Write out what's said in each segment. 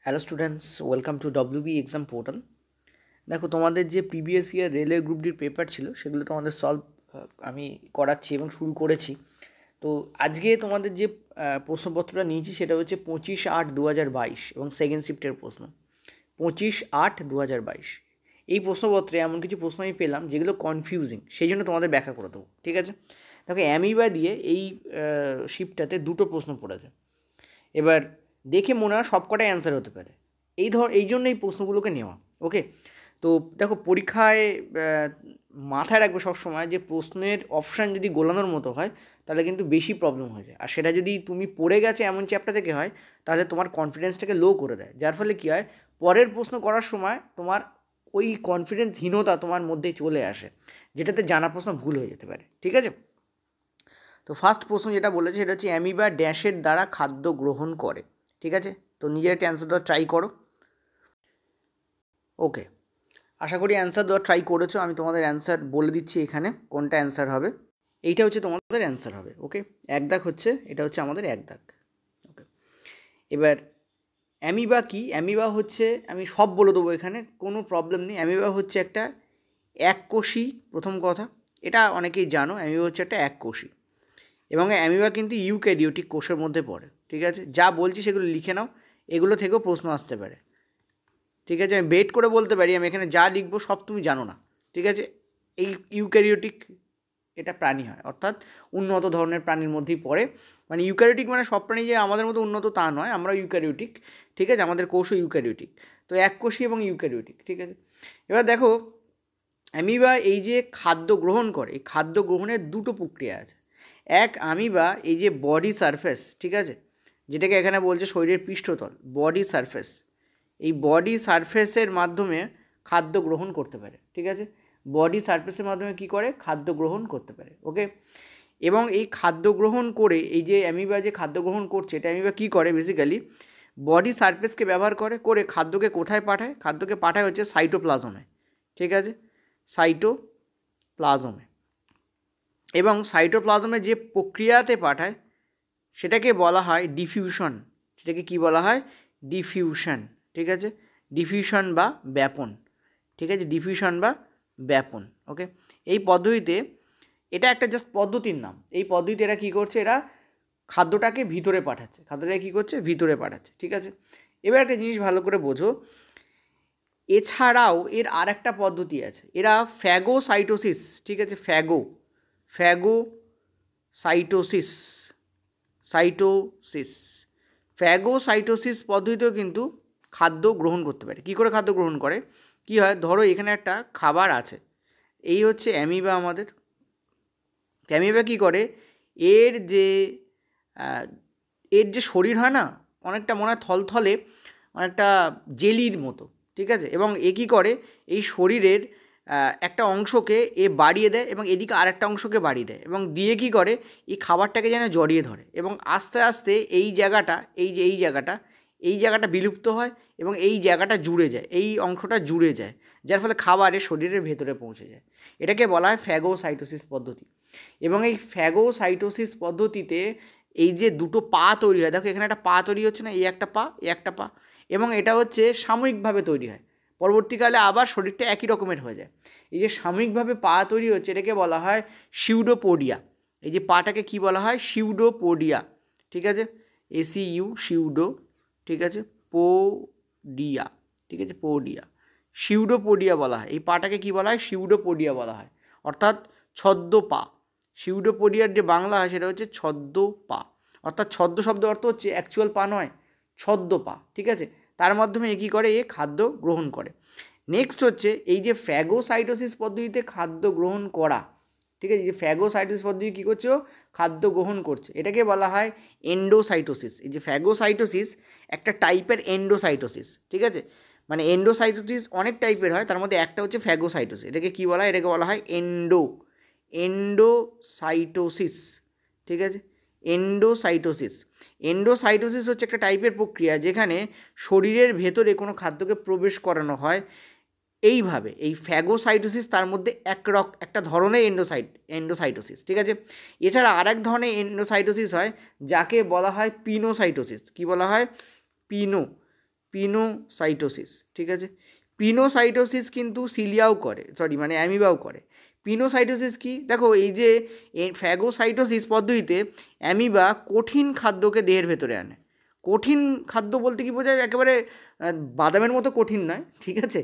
Hello students, welcome to WB exam portal. দেখো, তোমাদের যে প্রিভিয়াস ইয়ার রেলের গ্রুপ ডির পেপার ছিল সেগুলো তোমাদের সলভ আমি করাচ্ছি এবং শুরু করেছি। তো আজকে তোমাদের যে প্রশ্নপত্রটা নিয়েছি সেটা হচ্ছে 25/8/2022 এবং সেকেন্ড শিফটের প্রশ্ন 25/8/2022। এই প্রশ্নপত্রে এমন কিছু প্রশ্ন আমি পেলাম যেগুলো কনফিউজিং, সেই জন্য তোমাদের ব্যাখ্যা করে দেবো, ঠিক আছে? দেখো, অ্যামিবা দিয়ে এই শিফটটাতে দুটো প্রশ্ন পড়েছে। এবার দেখে মনে হয় সব কটাই অ্যান্সার হতে পারে, এই জন্য এই প্রশ্নগুলোকে নেওয়া। ওকে, তো দেখো, পরীক্ষায় মাথায় রাখবে সবসময় যে প্রশ্নের অপশান যদি গোলানোর মতো হয় তাহলে কিন্তু বেশি প্রবলেম হয়ে যায়, আর সেটা যদি তুমি পড়ে গেছে এমন চ্যাপ্টার থেকে হয় তাহলে তোমার কনফিডেন্সটাকে লো করে দেয়, যার ফলে কী হয়, পরের প্রশ্ন করার সময় তোমার ওই কনফিডেন্সহীনতা তোমার মধ্যে চলে আসে, যেটাতে জানা প্রশ্ন ভুল হয়ে যেতে পারে, ঠিক আছে? তো ফার্স্ট প্রশ্ন যেটা বলেছে সেটা হচ্ছে অ্যামিবা ড্যাশের দ্বারা খাদ্য গ্রহণ করে, ঠিক আছে? তো নিজের একটা অ্যান্সার দেওয়ার ট্রাই করো। ওকে, আশা করি অ্যান্সার দেওয়ার ট্রাই করেছো। আমি তোমাদের অ্যান্সার বলে দিচ্ছি এখানে কোনটা অ্যান্সার হবে। এইটা হচ্ছে তোমাদের অ্যান্সার হবে। ওকে, এক দাগ হচ্ছে, এটা হচ্ছে আমাদের এক দাগ। ওকে, এবার অ্যামিবা কি? অ্যামিবা হচ্ছে, আমি সব বলে দেবো এখানে, কোনো প্রবলেম নেই। অ্যামিবা হচ্ছে একটা এককোষী, প্রথম কথা এটা অনেকেই জানো, অ্যামিবা হচ্ছে একটা এককোষী, এবং অ্যামিবা কিন্তু ইউক্যারিওটিক কোষের মধ্যে পড়ে, ঠিক আছে? যা বলছি সেগুলো লিখে নাও, এগুলো থেকেও প্রশ্ন আসতে পারে, ঠিক আছে? আমি বেট করে বলতে পারি, আমি এখানে যা লিখবো সব তুমি জানো না, ঠিক আছে? এই ইউক্যারিওটিক এটা প্রাণী হয়, অর্থাৎ উন্নত ধরনের প্রাণীর মধ্যেই পড়ে। মানে ইউক্যারিওটিক মানে সব প্রাণী যে আমাদের মতো উন্নত তা নয়, আমরা ইউক্যারিওটিক, ঠিক আছে? আমাদের কোষও ইউক্যারিওটিক। তো এককোষী এবং ইউক্যারিওটিক, ঠিক আছে? এবার দেখো, অ্যামিবা এই যে খাদ্য গ্রহণ করে, এই খাদ্য গ্রহণের দুটো প্রক্রিয়া আছে। এক, আমিবা এই যে বডি সারফেস, ঠিক আছে, যেটাকে এখানে বলছে শরীরের পৃষ্ঠতল, বডি সারফেস, এই বডি সারফেসের মাধ্যমে খাদ্য গ্রহণ করতে পারে, ঠিক আছে? বডি সারফেসের মাধ্যমে কি করে? খাদ্য গ্রহণ করতে পারে। ওকে, এবং এই খাদ্য গ্রহণ করে, এই যে অ্যামিবা যে খাদ্য গ্রহণ করছে, এটা অ্যামিবা কী করে? বেসিক্যালি বডি সারফেসকে ব্যবহার করে খাদ্যকে কোথায় পাঠায়? খাদ্যকে পাঠায় হচ্ছে সাইটোপ্লাজমে, ঠিক আছে? সাইটোপ্লাজমে, এবং সাইটোপ্লাজমে যে প্রক্রিয়াতে পাঠায় সেটাকে বলা হয় ডিফিউশন। সেটাকে কি বলা হয়? ডিফিউশন, ঠিক আছে? ডিফিউশন বা ব্যাপন, ঠিক আছে? ডিফিউশন বা ব্যাপন। ওকে, এই পদ্ধতিতে, এটা একটা জাস্ট পদ্ধতির নাম, এই পদ্ধতিতে এরা কী করছে? এরা খাদ্যটাকে ভিতরে পাঠাচ্ছে, খাদ্যটাকে কী করছে? ভিতরে পাঠাচ্ছে, ঠিক আছে? এবার একটা জিনিস ভালো করে বোঝো, এছাড়াও এর আর একটা পদ্ধতি আছে, এরা ফ্যাগোসাইটোসিস, ঠিক আছে? ফ্যাগোসাইটোসিস, সাইটোসিস, ফ্যাগোসাইটোসিস পদ্ধতিতেও কিন্তু খাদ্য গ্রহণ করতে পারে। কী করে খাদ্য গ্রহণ করে? কি হয়, ধরো এখানে একটা খাবার আছে, এই হচ্ছে অ্যামিবা আমাদের। অ্যামিবা কী করে? এর যে এর যে শরীর হয় না, অনেকটা মনে হয় থলথলে, অনেকটা জেলির মতো, ঠিক আছে? এবং এ কী করে? এই শরীরের একটা অংশকে এ বাড়িয়ে দেয় এবং এদিকে আরেকটা অংশকে বাড়িয়ে দেয়, এবং দিয়ে কী করে? এই খাবারটাকে যেন জড়িয়ে ধরে, এবং আস্তে আস্তে এই জায়গাটা, এই জায়গাটা বিলুপ্ত হয় এবং এই জায়গাটা জুড়ে যায়, এই অংশটা জুড়ে যায়, যার ফলে খাবারের শরীরের ভেতরে পৌঁছে যায়। এটাকে বলা হয় ফ্যাগোসাইটোসিস পদ্ধতি। এবং এই ফ্যাগোসাইটোসিস পদ্ধতিতে এই যে দুটো পা তৈরি হয়, দেখো এখানে একটা পা তৈরি হচ্ছে না, এই একটা পা, এই একটা পা, এবং এটা হচ্ছে সাময়িকভাবে তৈরি হয়, পরবর্তীকালে আবার শরীরটা একই রকমের হয়ে যায়। এই যে সাময়িকভাবে পা তৈরি হচ্ছে এটাকে বলা হয় সিউডোপোডিয়া। এই যে পাটাকে কি বলা হয়? সিউডোপোডিয়া, ঠিক আছে? SEU, সিউডো, ঠিক আছে? পোডিয়া, ঠিক আছে? পোডিয়া, সিউডোপোডিয়া বলা হয়। এই পাটাকে কি বলা হয়? সিউডোপোডিয়া বলা হয়, অর্থাৎ ছদ্ম পা। সিউডোপোডিয়ার যে বাংলা হয় সেটা হচ্ছে ছদ্ম পা, অর্থাৎ ছদ্ম শব্দ অর্থ হচ্ছে অ্যাকচুয়াল পা নয়, ছদ্ম পা, ঠিক আছে? তার মাধ্যমে এ কী করে? এ খাদ্য গ্রহণ করে। নেক্সট হচ্ছে এই যে ফ্যাগোসাইটোসিস পদ্ধতিতে খাদ্য গ্রহণ করা, ঠিক আছে? এই যে ফ্যাগোসাইটোসিস পদ্ধতি কী করছে? খাদ্য গ্রহণ করছে, এটাকে বলা হয় এন্ডোসাইটোসিস। এই যে ফ্যাগোসাইটোসিস একটা টাইপের এন্ডোসাইটোসিস, ঠিক আছে? মানে এন্ডোসাইটোসিস অনেক টাইপের হয়, তার মধ্যে একটা হচ্ছে ফ্যাগোসাইটোসিস। এটাকে কী বলা হয়? এটাকে বলা হয় এন্ডোসাইটোসিস, ঠিক আছে? এন্ডোসাইটোসিস। এন্ডোসাইটোসিস হচ্ছে একটা টাইপের প্রক্রিয়া যেখানে শরীরের ভেতরে কোনো খাদ্যকে প্রবেশ করানো হয় এইভাবে। এই ফ্যাগোসাইটোসিস তার মধ্যে একটা ধরনের এন্ডোসাইটোসিস, ঠিক আছে? এছাড়া আরেক ধরনের এন্ডোসাইটোসিস হয় যাকে বলা হয় পিনোসাইটোসিস। কি বলা হয়? পিনোসাইটোসিস, ঠিক আছে। পিনোসাইটোসিস কিন্তু সিলিয়াও করে, সরি মানে অ্যামিবাও করে। পিনোসাইটোসিস কি, দেখো এই যে ফ্যাগোসাইটোসিস পদ্ধতিতে অ্যামিবা কঠিন খাদ্যকে দেহের ভেতরে আনে। কঠিন খাদ্য বলতে কি বোঝায়, একেবারে বাদামের মতো কঠিন নয়, ঠিক আছে,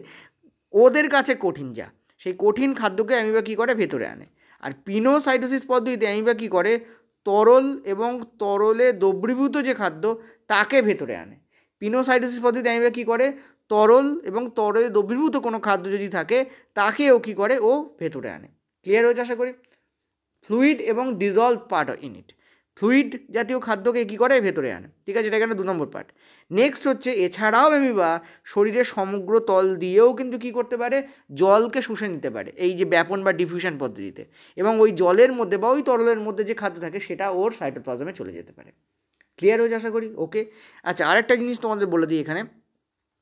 ওদের কাছে কঠিন যা, সেই কঠিন খাদ্যকে অ্যামিবা কী করে ভেতরে আনে। আর পিনোসাইটোসিস পদ্ধতিতে অ্যামিবা কী করে, তরল এবং তরলে দ্রবীভূত যে খাদ্য তাকে ভেতরে আনে। পিনোসাইটোসিস পদ্ধতিতে অ্যামিবা কী করে, তরল এবং তরলে দ্রবীভূত কোনো খাদ্য যদি থাকে তাকেও কী করে, ও ভেতরে আনে। ক্লিয়ার হয়েছে আশা করি। ফ্লুইড এবং dissolved part in it, fluid জাতীয় খাদ্যকে কী করে ভেতরে আনে, ঠিক আছে, এটা এখানে 2 নম্বর পার্ট। নেক্সট হচ্ছে এছাড়াও অ্যামিবা শরীরের সমগ্র তল দিয়েও কিন্তু কী করতে পারে, জলকে শুষে নিতে পারে, এই যে ব্যাপন বা ডিফিউশন পদ্ধতিতে, এবং ওই জলের মধ্যে বা ওই তরলের মধ্যে যে খাদ্য থাকে সেটা ওর সাইটোপ্লাজমে চলে যেতে পারে। ক্লিয়ার হয়েছে আশা করি, ওকে। আচ্ছা, আরেকটা জিনিস তোমাদের বলে দিই এখানে,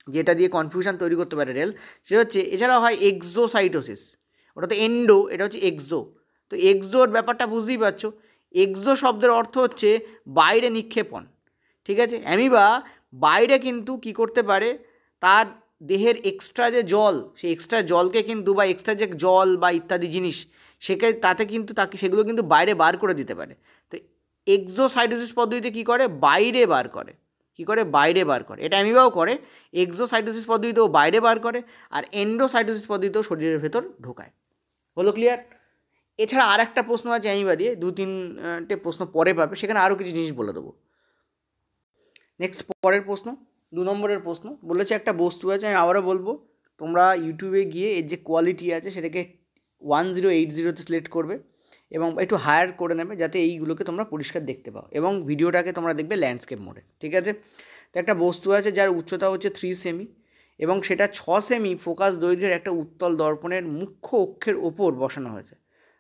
যেটা দিয়ে কনফিউশন তৈরি করতে পারে রেল, সেটা হচ্ছে এছাড়াও হয় এক্সোসাইটোসিস, ওটা তো এন্ডো, এটা হচ্ছে এক্সো। তো এক্সোর ব্যাপারটা বুঝতেই পারছো, এক্সো শব্দের অর্থ হচ্ছে বাইরে নিক্ষেপণ, ঠিক আছে। অ্যামিবা বাইরে কিন্তু কি করতে পারে, তার দেহের এক্সট্রা যে জল, সেই এক্সট্রা জলকে কিন্তু, বা এক্সট্রা যে জল বা ইত্যাদি জিনিস তাতে কিন্তু তাকে সেগুলো কিন্তু বাইরে বার করে দিতে পারে। তো এক্সোসাইটোসিস পদ্ধতিতে কী করে, বাইরে বার করে, কী করে, বাইরে বার করে। এটা অ্যামিবাও করে, এক্সোসাইটোসিস পদ্ধতিতেও বাইরে বার করে, আর এন্ডোসাইটোসিস পদ্ধতিতেও শরীরের ভেতর ঢোকায়। হলো ক্লিয়ার। এছাড়া আর একটা প্রশ্ন আছে অ্যামিবা দিয়ে, 2-3টে প্রশ্ন পরে পাবে, সেখানে আরও কিছু জিনিস বলে দেবো। নেক্সট পরের প্রশ্ন, 2 নম্বরের প্রশ্ন বলেছে, একটা বস্তু আছে, আমি আবারও বলবো, তোমরা ইউটিউবে গিয়ে এর যে কোয়ালিটি আছে সেটাকে 1080-তে সিলেক্ট করবে এবং একটু হায়ার করে নেবে, যাতে এইগুলোকে তোমরা পরিষ্কার দেখতে পাও, এবং ভিডিওটাকে তোমরা দেখবে ল্যান্ডস্কেপ মোডে, ঠিক আছে। তো একটা বস্তু আছে যার উচ্চতা হচ্ছে 3 সেমি এবং সেটা 6 সেমি ফোকাস দৈর্ঘ্যের একটা উত্তল দর্পণের মুখ্য অক্ষের ওপর বসানো হয়েছে।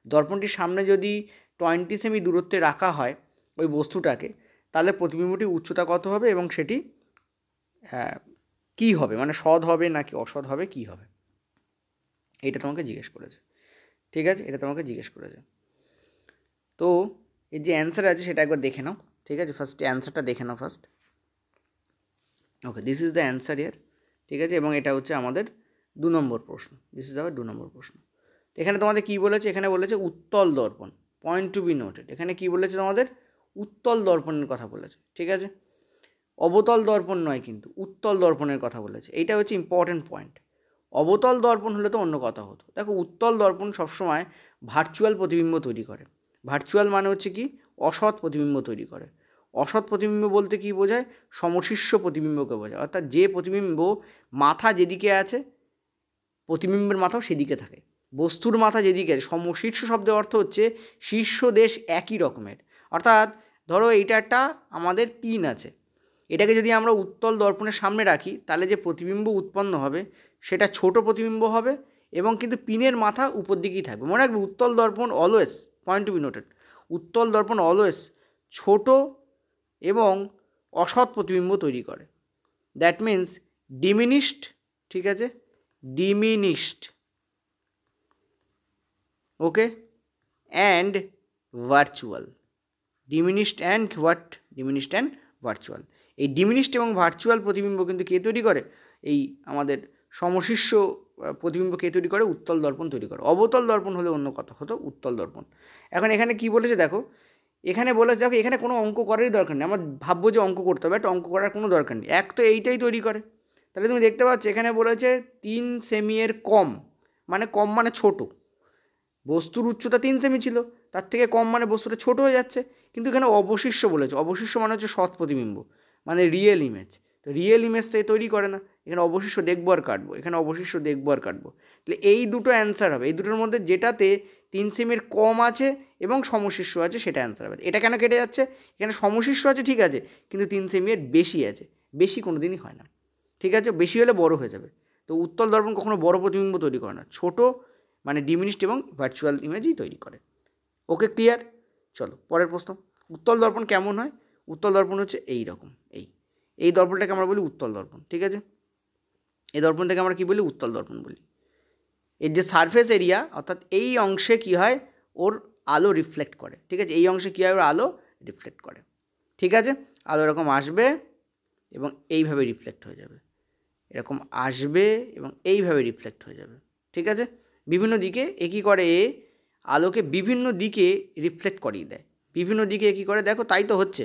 দর্পণটির সামনে যদি 20 সেমি দূরত্বে রাখা হয় ওই বস্তুটাকে, তাহলে প্রতিবিম্বটির উচ্চতা কত হবে এবং সেটি কী হবে, মানে সৎ হবে নাকি অসৎ হবে, কী হবে, এটা তোমাকে জিজ্ঞেস করেছে, ঠিক আছে, এটা তোমাকে জিজ্ঞেস করেছে। তো এর যে অ্যান্সার আছে সেটা একবার দেখে নাও, ঠিক আছে, ফার্স্টে অ্যান্সারটা দেখে নাও first. Okay, this is the answer ইয়ার, ঠিক আছে, এবং এটা হচ্ছে আমাদের 2 নম্বর প্রশ্ন, দিস ইজ আবার 2 নম্বর প্রশ্ন। এখানে তোমাদের কী বলেছে, এখানে বলেছে উত্তল দর্পণ, পয়েন্ট টু বি নোটেড, এখানে কী বলেছে তোমাদের, উত্তল দর্পণের কথা বলেছে, ঠিক আছে, অবতল দর্পণ নয়, কিন্তু উত্তল দর্পণের কথা বলেছে, এইটা হচ্ছে ইম্পর্টেন্ট পয়েন্ট। অবতল দর্পণ হলে তো অন্য কথা হতো। দেখো, উত্তল দর্পণ সবসময় ভার্চুয়াল প্রতিবিম্ব তৈরি করে। ভার্চুয়াল মানে হচ্ছে কি, অসৎ প্রতিবিম্ব তৈরি করে। অসৎ প্রতিবিম্ব বলতে কি বোঝায়, সমশীর্ষ প্রতিবিম্বকে বোঝায়, অর্থাৎ যে প্রতিবিম্ব মাথা যেদিকে আছে প্রতিবিম্বের মাথাও সেদিকে থাকে, বস্তুর মাথা যেদিকে আছে। সমশীর্ষ শব্দের অর্থ হচ্ছে শীর্ষ দেশ একই রকমের, অর্থাৎ ধরো এইটা একটা আমাদের পিন আছে, এটাকে যদি আমরা উত্তল দর্পণের সামনে রাখি তাহলে যে প্রতিবিম্ব উৎপন্ন হবে সেটা ছোট প্রতিবিম্ব হবে, এবং কিন্তু পিনের মাথা উপর দিকেই থাকবে। মনে রাখবে, উত্তল দর্পণ always, point to be noted, উত্তল দর্পণ অলওয়েজ ছোট এবং অসৎ প্রতিবিম্ব তৈরি করে। দ্যাট মিন্স ডিমিনিশড, ঠিক আছে, diminished, okay, and virtual, diminished and what, diminished and virtual. এই ডিমিনিশড এবং ভার্চুয়াল প্রতিবিম্ব কিন্তু কে তৈরি করে, এই আমাদের সমশীর্ষ প্রতিবিম্ব কে তৈরি করে, উত্তল দর্পণ তৈরি করে। অবতল দর্পণ হলে অন্য কথা হতো, উত্তল দর্পণ। এখন এখানে কি বলেছে দেখো, এখানে বলেছে, দেখো এখানে কোনো অঙ্ক করারই দরকার নেই, আমরা ভাববো যে অঙ্ক করতে হবে, একটা অঙ্ক করার কোনো দরকার নেই, এক তো এইটাই তৈরি করে। তাহলে তুমি দেখতে পাচ্ছ এখানে বলেছে 3 সেমির কম, মানে কম মানে ছোট, বস্তুর উচ্চতা 3 সেমি ছিল, তার থেকে কম মানে বস্তুটা ছোট হয়ে যাচ্ছে। কিন্তু এখানে অবশিষ্ট বলেছে, অবশিষ্ট মানে হচ্ছে সৎ প্রতিবিম্ব, মানে রিয়েল ইমেজ। তো রিয়েল ইমেজ তো তৈরি করে না, এখানে অবশিষ্ট দেখবো আর কাটবো, এখানে অবশিষ্ট দেখবো আর কাটবো। তাহলে এই দুটো অ্যান্সার হবে, এই দুটোর মধ্যে যেটাতে 3 সেমির কম আছে এবং সমশীর্ষ আছে সেটা অ্যান্সার হবে। এটা কেন কেটে যাচ্ছে, এখানে সমশীর্ষ আছে ঠিক আছে, কিন্তু 3 সেমির বেশি আছে, বেশি কোনো দিনই হয় না, ঠিক আছে, বেশি হলে বড় হয়ে যাবে। তো উত্তল দর্পণ কখনো বড় প্রতিবিম্ব তৈরি করে না, ছোট মানে ডিমিনিশড এবং ভার্চুয়াল ইমেজই তৈরি করে। ওকে, ক্লিয়ার। চলো পরের প্রশ্ন, উত্তল দর্পণ কেমন হয়। উত্তল দর্পণ হচ্ছে এই রকম, এই দর্পণটাকে আমরা বলি উত্তল দর্পণ, ঠিক আছে, এই দর্পণটাকে আমরা কী বলি, উত্তল দর্পণ বলি। এর যে সারফেস এরিয়া, অর্থাৎ এই অংশে কী হয়, ওর আলো রিফ্লেক্ট করে, ঠিক আছে, এই অংশে কী হয়, ওর আলো রিফ্লেক্ট করে, ঠিক আছে, আলো এরকম আসবে এবং এইভাবে রিফ্লেক্ট হয়ে যাবে, এরকম আসবে এবং এইভাবে রিফ্লেক্ট হয়ে যাবে, ঠিক আছে। বিভিন্ন দিকে এ কী করে, এ আলোকে বিভিন্ন দিকে রিফ্লেক্ট করিয়ে দেয়, বিভিন্ন দিকে কী করে, দেখো তাই তো হচ্ছে,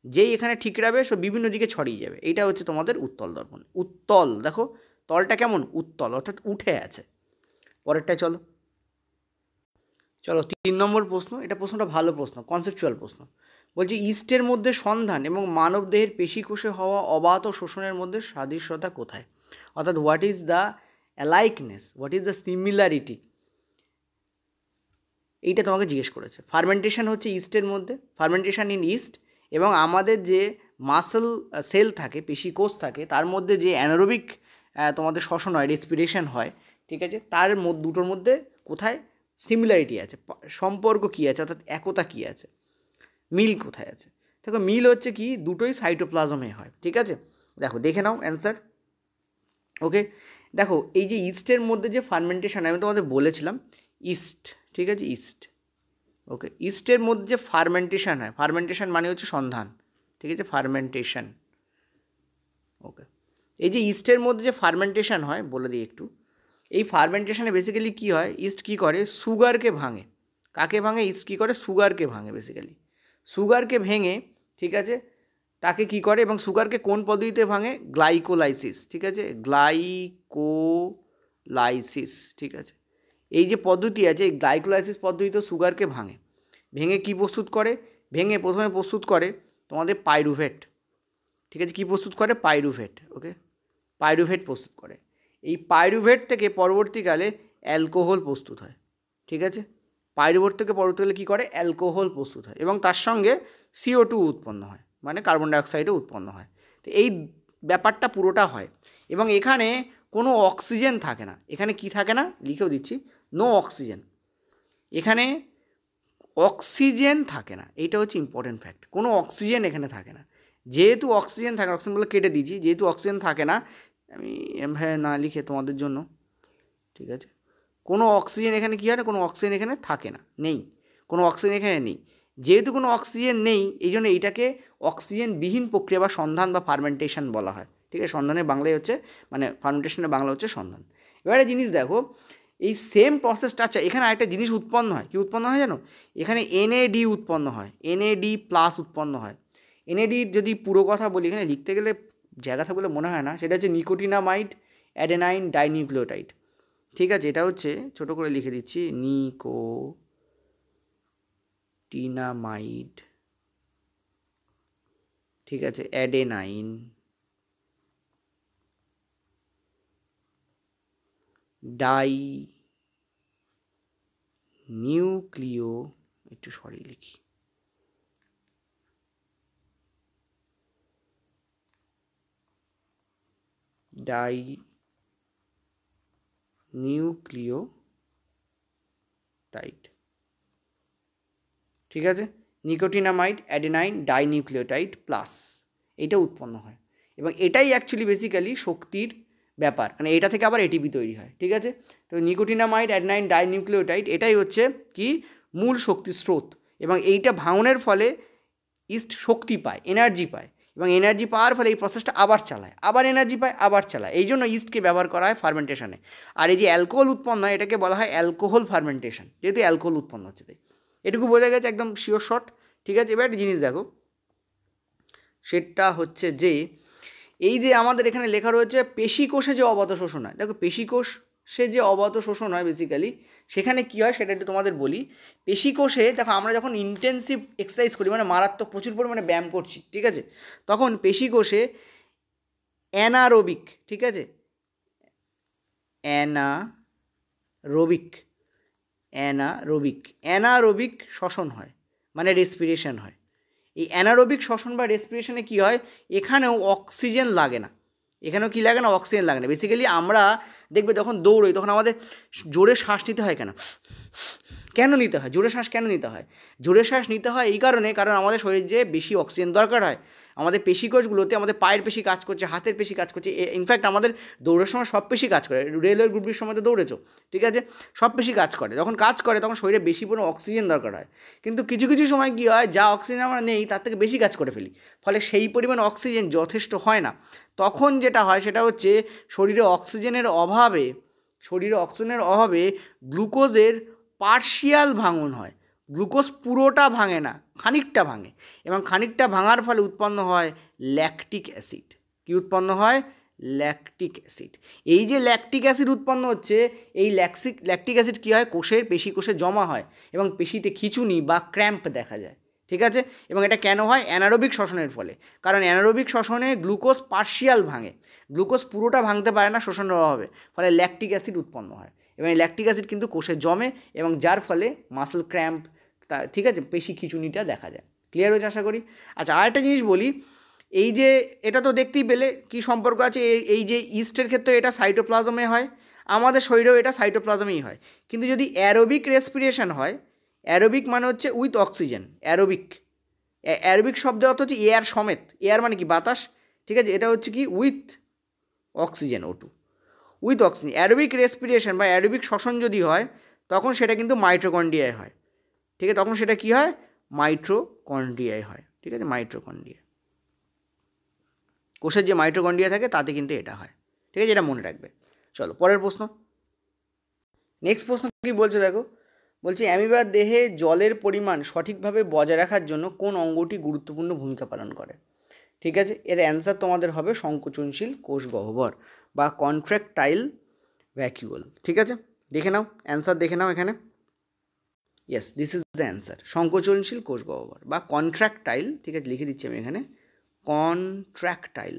যেই এখানে ঠিকরাবে সব বিভিন্ন দিকে ছড়িয়ে যাবে। এইটা হচ্ছে তোমাদের উত্তল দর্পণ। উত্তল, দেখো তলটা কেমন উত্তল, অর্থাৎ উঠে আছে। পরেরটায় চলো। চলো 3 নম্বর প্রশ্ন, এটা প্রশ্নটা ভালো প্রশ্ন, কনসেপচুয়াল প্রশ্ন। বলছি ইস্টের মধ্যে সন্ধান এবং মানবদেহের পেশিকোষে হওয়া অবাত শোষণের মধ্যে সাদৃশ্যতা কোথায়? অর্থাৎ what is the alikeness, what is the similarity, এইটা তোমাকে জিজ্ঞেস করেছে। ফার্মেন্টেশন হচ্ছে ইস্টের মধ্যে, ফার্মেন্টেশন ইন ইস্ট, এবং আমাদের যে মাসল সেল থাকে, পেশিকোষ থাকে, তার মধ্যে যে অ্যানারোবিক তোমাদের শ্বসন হয়, রেসপিরেশন হয়, ঠিক আছে, তার দুটোর মধ্যে কোথায় সিমিলারিটি আছে, সম্পর্ক কী আছে, অর্থাৎ একতা কী আছে, মিল কোথায় আছে? দেখো মিল হচ্ছে কি, দুটোই সাইটোপ্লাজমে হয়, ঠিক আছে। দেখো দেখে নাও অ্যান্সার। ওকে, দেখো এই যে ইস্টের মধ্যে যে ফার্মেন্টেশন, আমি তোমাদের বলেছিলাম ইস্ট, ঠিক আছে, ইস্ট। ওকে, ইস্টের মধ্যে যে ফার্মেন্টেশন হয়, ফার্মেন্টেশন মানে হচ্ছে সন্ধান, ঠিক আছে, ফার্মেন্টেশন। ওকে, এই যে ইস্টের মধ্যে যে ফার্মেন্টেশন হয় বলে দিই একটু। এই ফার্মেন্টেশনে বেসিক্যালি কী হয়, ইস্ট কী করে, সুগারকে ভাঙে। কাকে ভাঙে? ইস্ট কী করে, সুগারকে ভাঙে বেসিক্যালি। সুগারকে ভেঙে, ঠিক আছে, তাকে কি করে, এবং সুগারকে কোন পদ্ধতিতে ভাঙে? গ্লাইকোলাইসিস, ঠিক আছে, গ্লাইকোলাইসিস, ঠিক আছে। এই যে পদ্ধতি আছে, এই গ্লাইকোলাইসিস পদ্ধতিতে সুগারকে ভাঙে, ভেঙে কি প্রস্তুত করে, ভেঙে প্রথমে প্রস্তুত করে তোমাদের পাইরুভেট, ঠিক আছে, কি প্রস্তুত করে, পাইরুভেট। ওকে, পাইরুভেট প্রস্তুত করে। এই পাইরুভেট থেকে পরবর্তীকালে অ্যালকোহল প্রস্তুত হয়, ঠিক আছে। পাইরুভেট থেকে পরবর্তীকালে কী করে, অ্যালকোহল প্রস্তুত হয়, এবং তার সঙ্গে CO2 উৎপন্ন হয়, মানে কার্বন ডাইঅক্সাইডও উৎপন্ন হয়। তো এই ব্যাপারটা পুরোটা হয়, এবং এখানে কোনো অক্সিজেন থাকে না। এখানে কি থাকে না, লিখেও দিচ্ছি, নো অক্সিজেন। এখানে অক্সিজেন থাকে না, এইটা হচ্ছে ইম্পর্টেন্ট ফ্যাক্ট। কোনো অক্সিজেন এখানে থাকে না। যেহেতু অক্সিজেন থাকে, অক্সিজেন বলে কেটে দিয়েছি, যেহেতু অক্সিজেন থাকে না, আমি এমভাবে না লিখে তোমাদের জন্য, ঠিক আছে, কোনো অক্সিজেন এখানে কী হয় না, কোনো অক্সিজেন এখানে থাকে না, নেই, কোনো অক্সিজেন এখানে নেই। যেহেতু কোনো অক্সিজেন নেই, এই জন্য এইটাকে অক্সিজেনবিহীন প্রক্রিয়া বা সন্ধান বা ফার্মেন্টেশন বলা হয়, ঠিক আছে। সন্ধানের বাংলায় হচ্ছে, মানে ফার্মেন্টেশনের বাংলা হচ্ছে সন্ধান। এবারে জিনিস দেখো, এই সেম প্রসেসটা, আচ্ছা এখানে আরেকটা জিনিস উৎপন্ন হয়, কি উৎপন্ন হয় জানো, এখানে NAD উৎপন্ন হয়, NAD+ উৎপন্ন হয়। NAD যদি পুরো কথা বলি, এখানে লিখতে গেলে জায়গা থাকবে বলে মনে হয় না, সেটা হচ্ছে নিকোটিনামাইড অ্যাডেনাইন ডাইনিউক্লিওটাইড, ঠিক আছে। এটা হচ্ছে ছোটো করে লিখে দিচ্ছি, নিকোটিনামাইড, ঠিক আছে, অ্যাডেনাইন ডাইনিউক্লিও, একটু সরি লিখি, ডাইনিউক্লিওটাইড, ঠিক আছে, নিকোটিনামাইড অ্যাডেনাইন ডাইনিউক্লিওটাইড প্লাস, এটা উৎপন্ন হয়, এবং এটাই অ্যাকচুয়ালি বেসিক্যালি শক্তির ব্যাপার, মানে এটা থেকে আবার ATP তৈরি হয়, ঠিক আছে। তো নিকোটিনামাইড অ্যাডেনাইন ডাইনিউক্লিওটাইড এটাই হচ্ছে কি, মূল শক্তির স্রোত, এবং এইটা ভাঙনের ফলে ইস্ট শক্তি পায়, এনার্জি পায়, এবং এনার্জি পাওয়ার ফলে এই প্রসেসটা আবার চালায়, আবার এনার্জি পায়, আবার চালায়। এই জন্য ইস্টকে ব্যবহার করা হয় ফার্মেন্টেশনে। আর এই যে অ্যালকোহল উৎপন্ন হয়, এটাকে বলা হয় অ্যালকোহল ফার্মেন্টেশন, যেহেতু অ্যালকোহল উৎপন্ন হচ্ছে তাই। এটুকু বোঝা গেছে, একদম শিওর শর্ট, ঠিক আছে। এবার একটা জিনিস দেখো, সেটা হচ্ছে যে এই যে আমাদের এখানে লেখা রয়েছে পেশিকোষে যে অবাত শোষণ হয়, দেখো পেশিকোষে যে অবাত শোষণ হয় বেসিক্যালি, সেখানে কী হয় সেটা একটু তোমাদের বলি। পেশিকোষে দেখো, আমরা যখন ইন্টেন্সিভ এক্সারসাইজ করি, মানে মারাত্মক প্রচুর পরিমাণে ব্যায়াম করছি, ঠিক আছে, তখন পেশিকোষে অ্যানারোবিক, ঠিক আছে, অ্যানারোবিক শ্বসন হয়, মানে রেসপিরেশন হয়। এই অ্যানারোবিক শ্বসন বা রেসপিরেশনে কী হয়, এখানেও অক্সিজেন লাগে না, এখানেও কী লাগে না, অক্সিজেন লাগে না। বেসিক্যালি আমরা দেখবে যখন দৌড়ই, তখন আমাদের জোরে শ্বাস নিতে হয়, কেন নিতে হয়, জোরে শ্বাস কেন নিতে হয়? জোরে শ্বাস নিতে হয় এই কারণে, কারণ আমাদের শরীরে যে বেশি অক্সিজেন দরকার হয়, আমাদের পেশিকোষগুলোতে আমাদের পায়ের পেশি কাজ করছে, হাতের পেশি কাজ করছে, ইনফ্যাক্ট আমাদের দৌড়ের সময় সব পেশি কাজ করে। রেলওয়ে গ্রুপ ডির সময় তো দৌড়েছো, ঠিক আছে, সব পেশি কাজ করে। যখন কাজ করে তখন শরীরে বেশি পরিমাণ অক্সিজেন দরকার হয়, কিন্তু কিছু কিছু সময় কী হয়, যা অক্সিজেন আমরা নেই তার থেকে বেশি কাজ করে ফেলি, ফলে সেই পরিমাণ অক্সিজেন যথেষ্ট হয় না। তখন যেটা হয় সেটা হচ্ছে শরীরে অক্সিজেনের অভাবে গ্লুকোজের পার্শিয়াল ভাঙন হয়। গ্লুকোজ পুরোটা ভাঙে না, খানিকটা ভাঙে, এবং খানিকটা ভাঙার ফলে উৎপন্ন হয় ল্যাকটিক অ্যাসিড। কি উৎপন্ন হয়? Lactic acid. এই যে ল্যাকটিক অ্যাসিড উৎপন্ন হচ্ছে, এই ল্যাকটিক অ্যাসিড কী হয়, পেশি কোষে জমা হয় এবং পেশিতে খিঁচুনি বা ক্র্যাম্প দেখা যায়, ঠিক আছে। এবং এটা কেন হয়? অ্যানারোবিক শ্বসনের ফলে। কারণ অ্যানারোবিক শ্বসনে গ্লুকোজ পার্শিয়াল ভাঙে, গ্লুকোজ পুরোটা ভাঙতে পারে না শ্বসনের অভাবে, ফলে ল্যাকটিক অ্যাসিড উৎপন্ন হয়। এবং এই ল্যাকটিক অ্যাসিড কিন্তু কোষে জমে এবং যার ফলে মাসল ক্র্যাম্প, ঠিক আছে, পেশি খিঁচুনিটা দেখা যায়। ক্লিয়ার হয়েছে আশা করি। আচ্ছা, আরেকটা জিনিস বলি, এই যে এটা তো দেখতেই পেলে কী সম্পর্ক আছে, এই যে ইস্টের ক্ষেত্রে এটা সাইটোপ্লাজমে হয়, আমাদের শরীরেও এটা সাইটোপ্লাজমেই হয়। কিন্তু যদি অ্যারোবিক রেসপিরেশন হয়, অ্যারোবিক মানে হচ্ছে উইথ অক্সিজেন, অ্যারোবিক শব্দ অর্থ হচ্ছে এয়ার সমেত, এয়ার মানে কি বাতাস, ঠিক আছে, এটা হচ্ছে কি with oxygen, O2, with oxygen. Aerobic respiration বা অ্যারোবিক শ্বসন যদি হয় তখন সেটা কিন্তু মাইটোকন্ড্রিয়ায় হয়, ঠিক আছে, তখন সেটা কী হয়? মাইটোকন্ড্রিয়ায় হয়, ঠিক আছে, মাইটোকন্ড্রিয়া, কোষের যে মাইটোকন্ড্রিয়া থাকে তাতে কিন্তু এটা হয়, ঠিক আছে, এটা মনে রাখবে। চলো পরের প্রশ্ন। নেক্সট প্রশ্ন কী বলছে দেখো, বলছে অ্যামিবার দেহে জলের পরিমাণ সঠিকভাবে বজায় রাখার জন্য কোন অঙ্গটি গুরুত্বপূর্ণ ভূমিকা পালন করে? ঠিক আছে, এর অ্যান্সার তোমাদের হবে সংকোচনশীল কোষ গহ্বর বা কন্ট্রাকটাইল ভ্যাকুয়াল, ঠিক আছে। দেখে নাও অ্যান্সার, দেখে নাও এখানে, yes, this is the answer, সংকোচনশীল কোষ গহ্বর বা কন্ট্রাকটাইল, ঠিক আছে, লিখে দিচ্ছি আমি এখানে, কন্ট্রাকটাইল।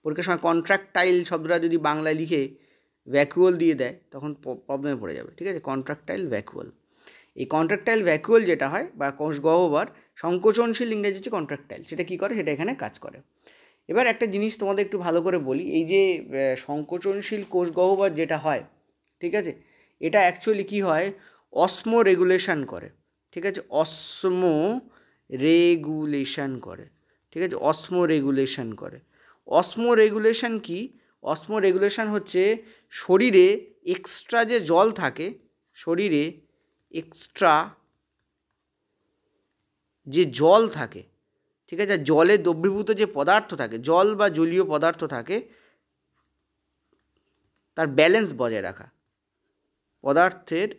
পরীক্ষার সময় কন্ট্রাকটাইল শব্দটা যদি বাংলায় লিখে ভ্যাকুয়াল দিয়ে দেয় তখন প্রবলেমে পড়ে যাবে, ঠিক আছে, কন্ট্রাকটাইল ভ্যাকুয়াল। এই কন্ট্রাকটাইল ভ্যাকুয়াল যেটা হয় বা কোষ গহ্বর, সংকোচনশীল ইংরেজি হচ্ছে কন্ট্রাকটাইল, সেটা কী করে, সেটা এখানে কাজ করে। এবার একটা জিনিস তোমাদের একটু ভালো করে বলি, এই যে সংকোচনশীল কোষ গহ্বর যেটা হয়, ঠিক আছে, এটা অ্যাকচুয়ালি কী হয়, অসমো রেগুলেশন করে, ঠিক আছে, অসমো রেগুলেশন করে, ঠিক আছে, অসমো রেগুলেশন করে। অসমো রেগুলেশন কি? অসমো রেগুলেশন হচ্ছে শরীরে এক্সট্রা যে জল থাকে, শরীরে এক্সট্রা যে জল থাকে, ঠিক আছে, জলে দ্রবীভূত যে পদার্থ থাকে, জল বা জলীয় পদার্থ থাকে, তার ব্যালেন্স বজায় রাখা, পদার্থের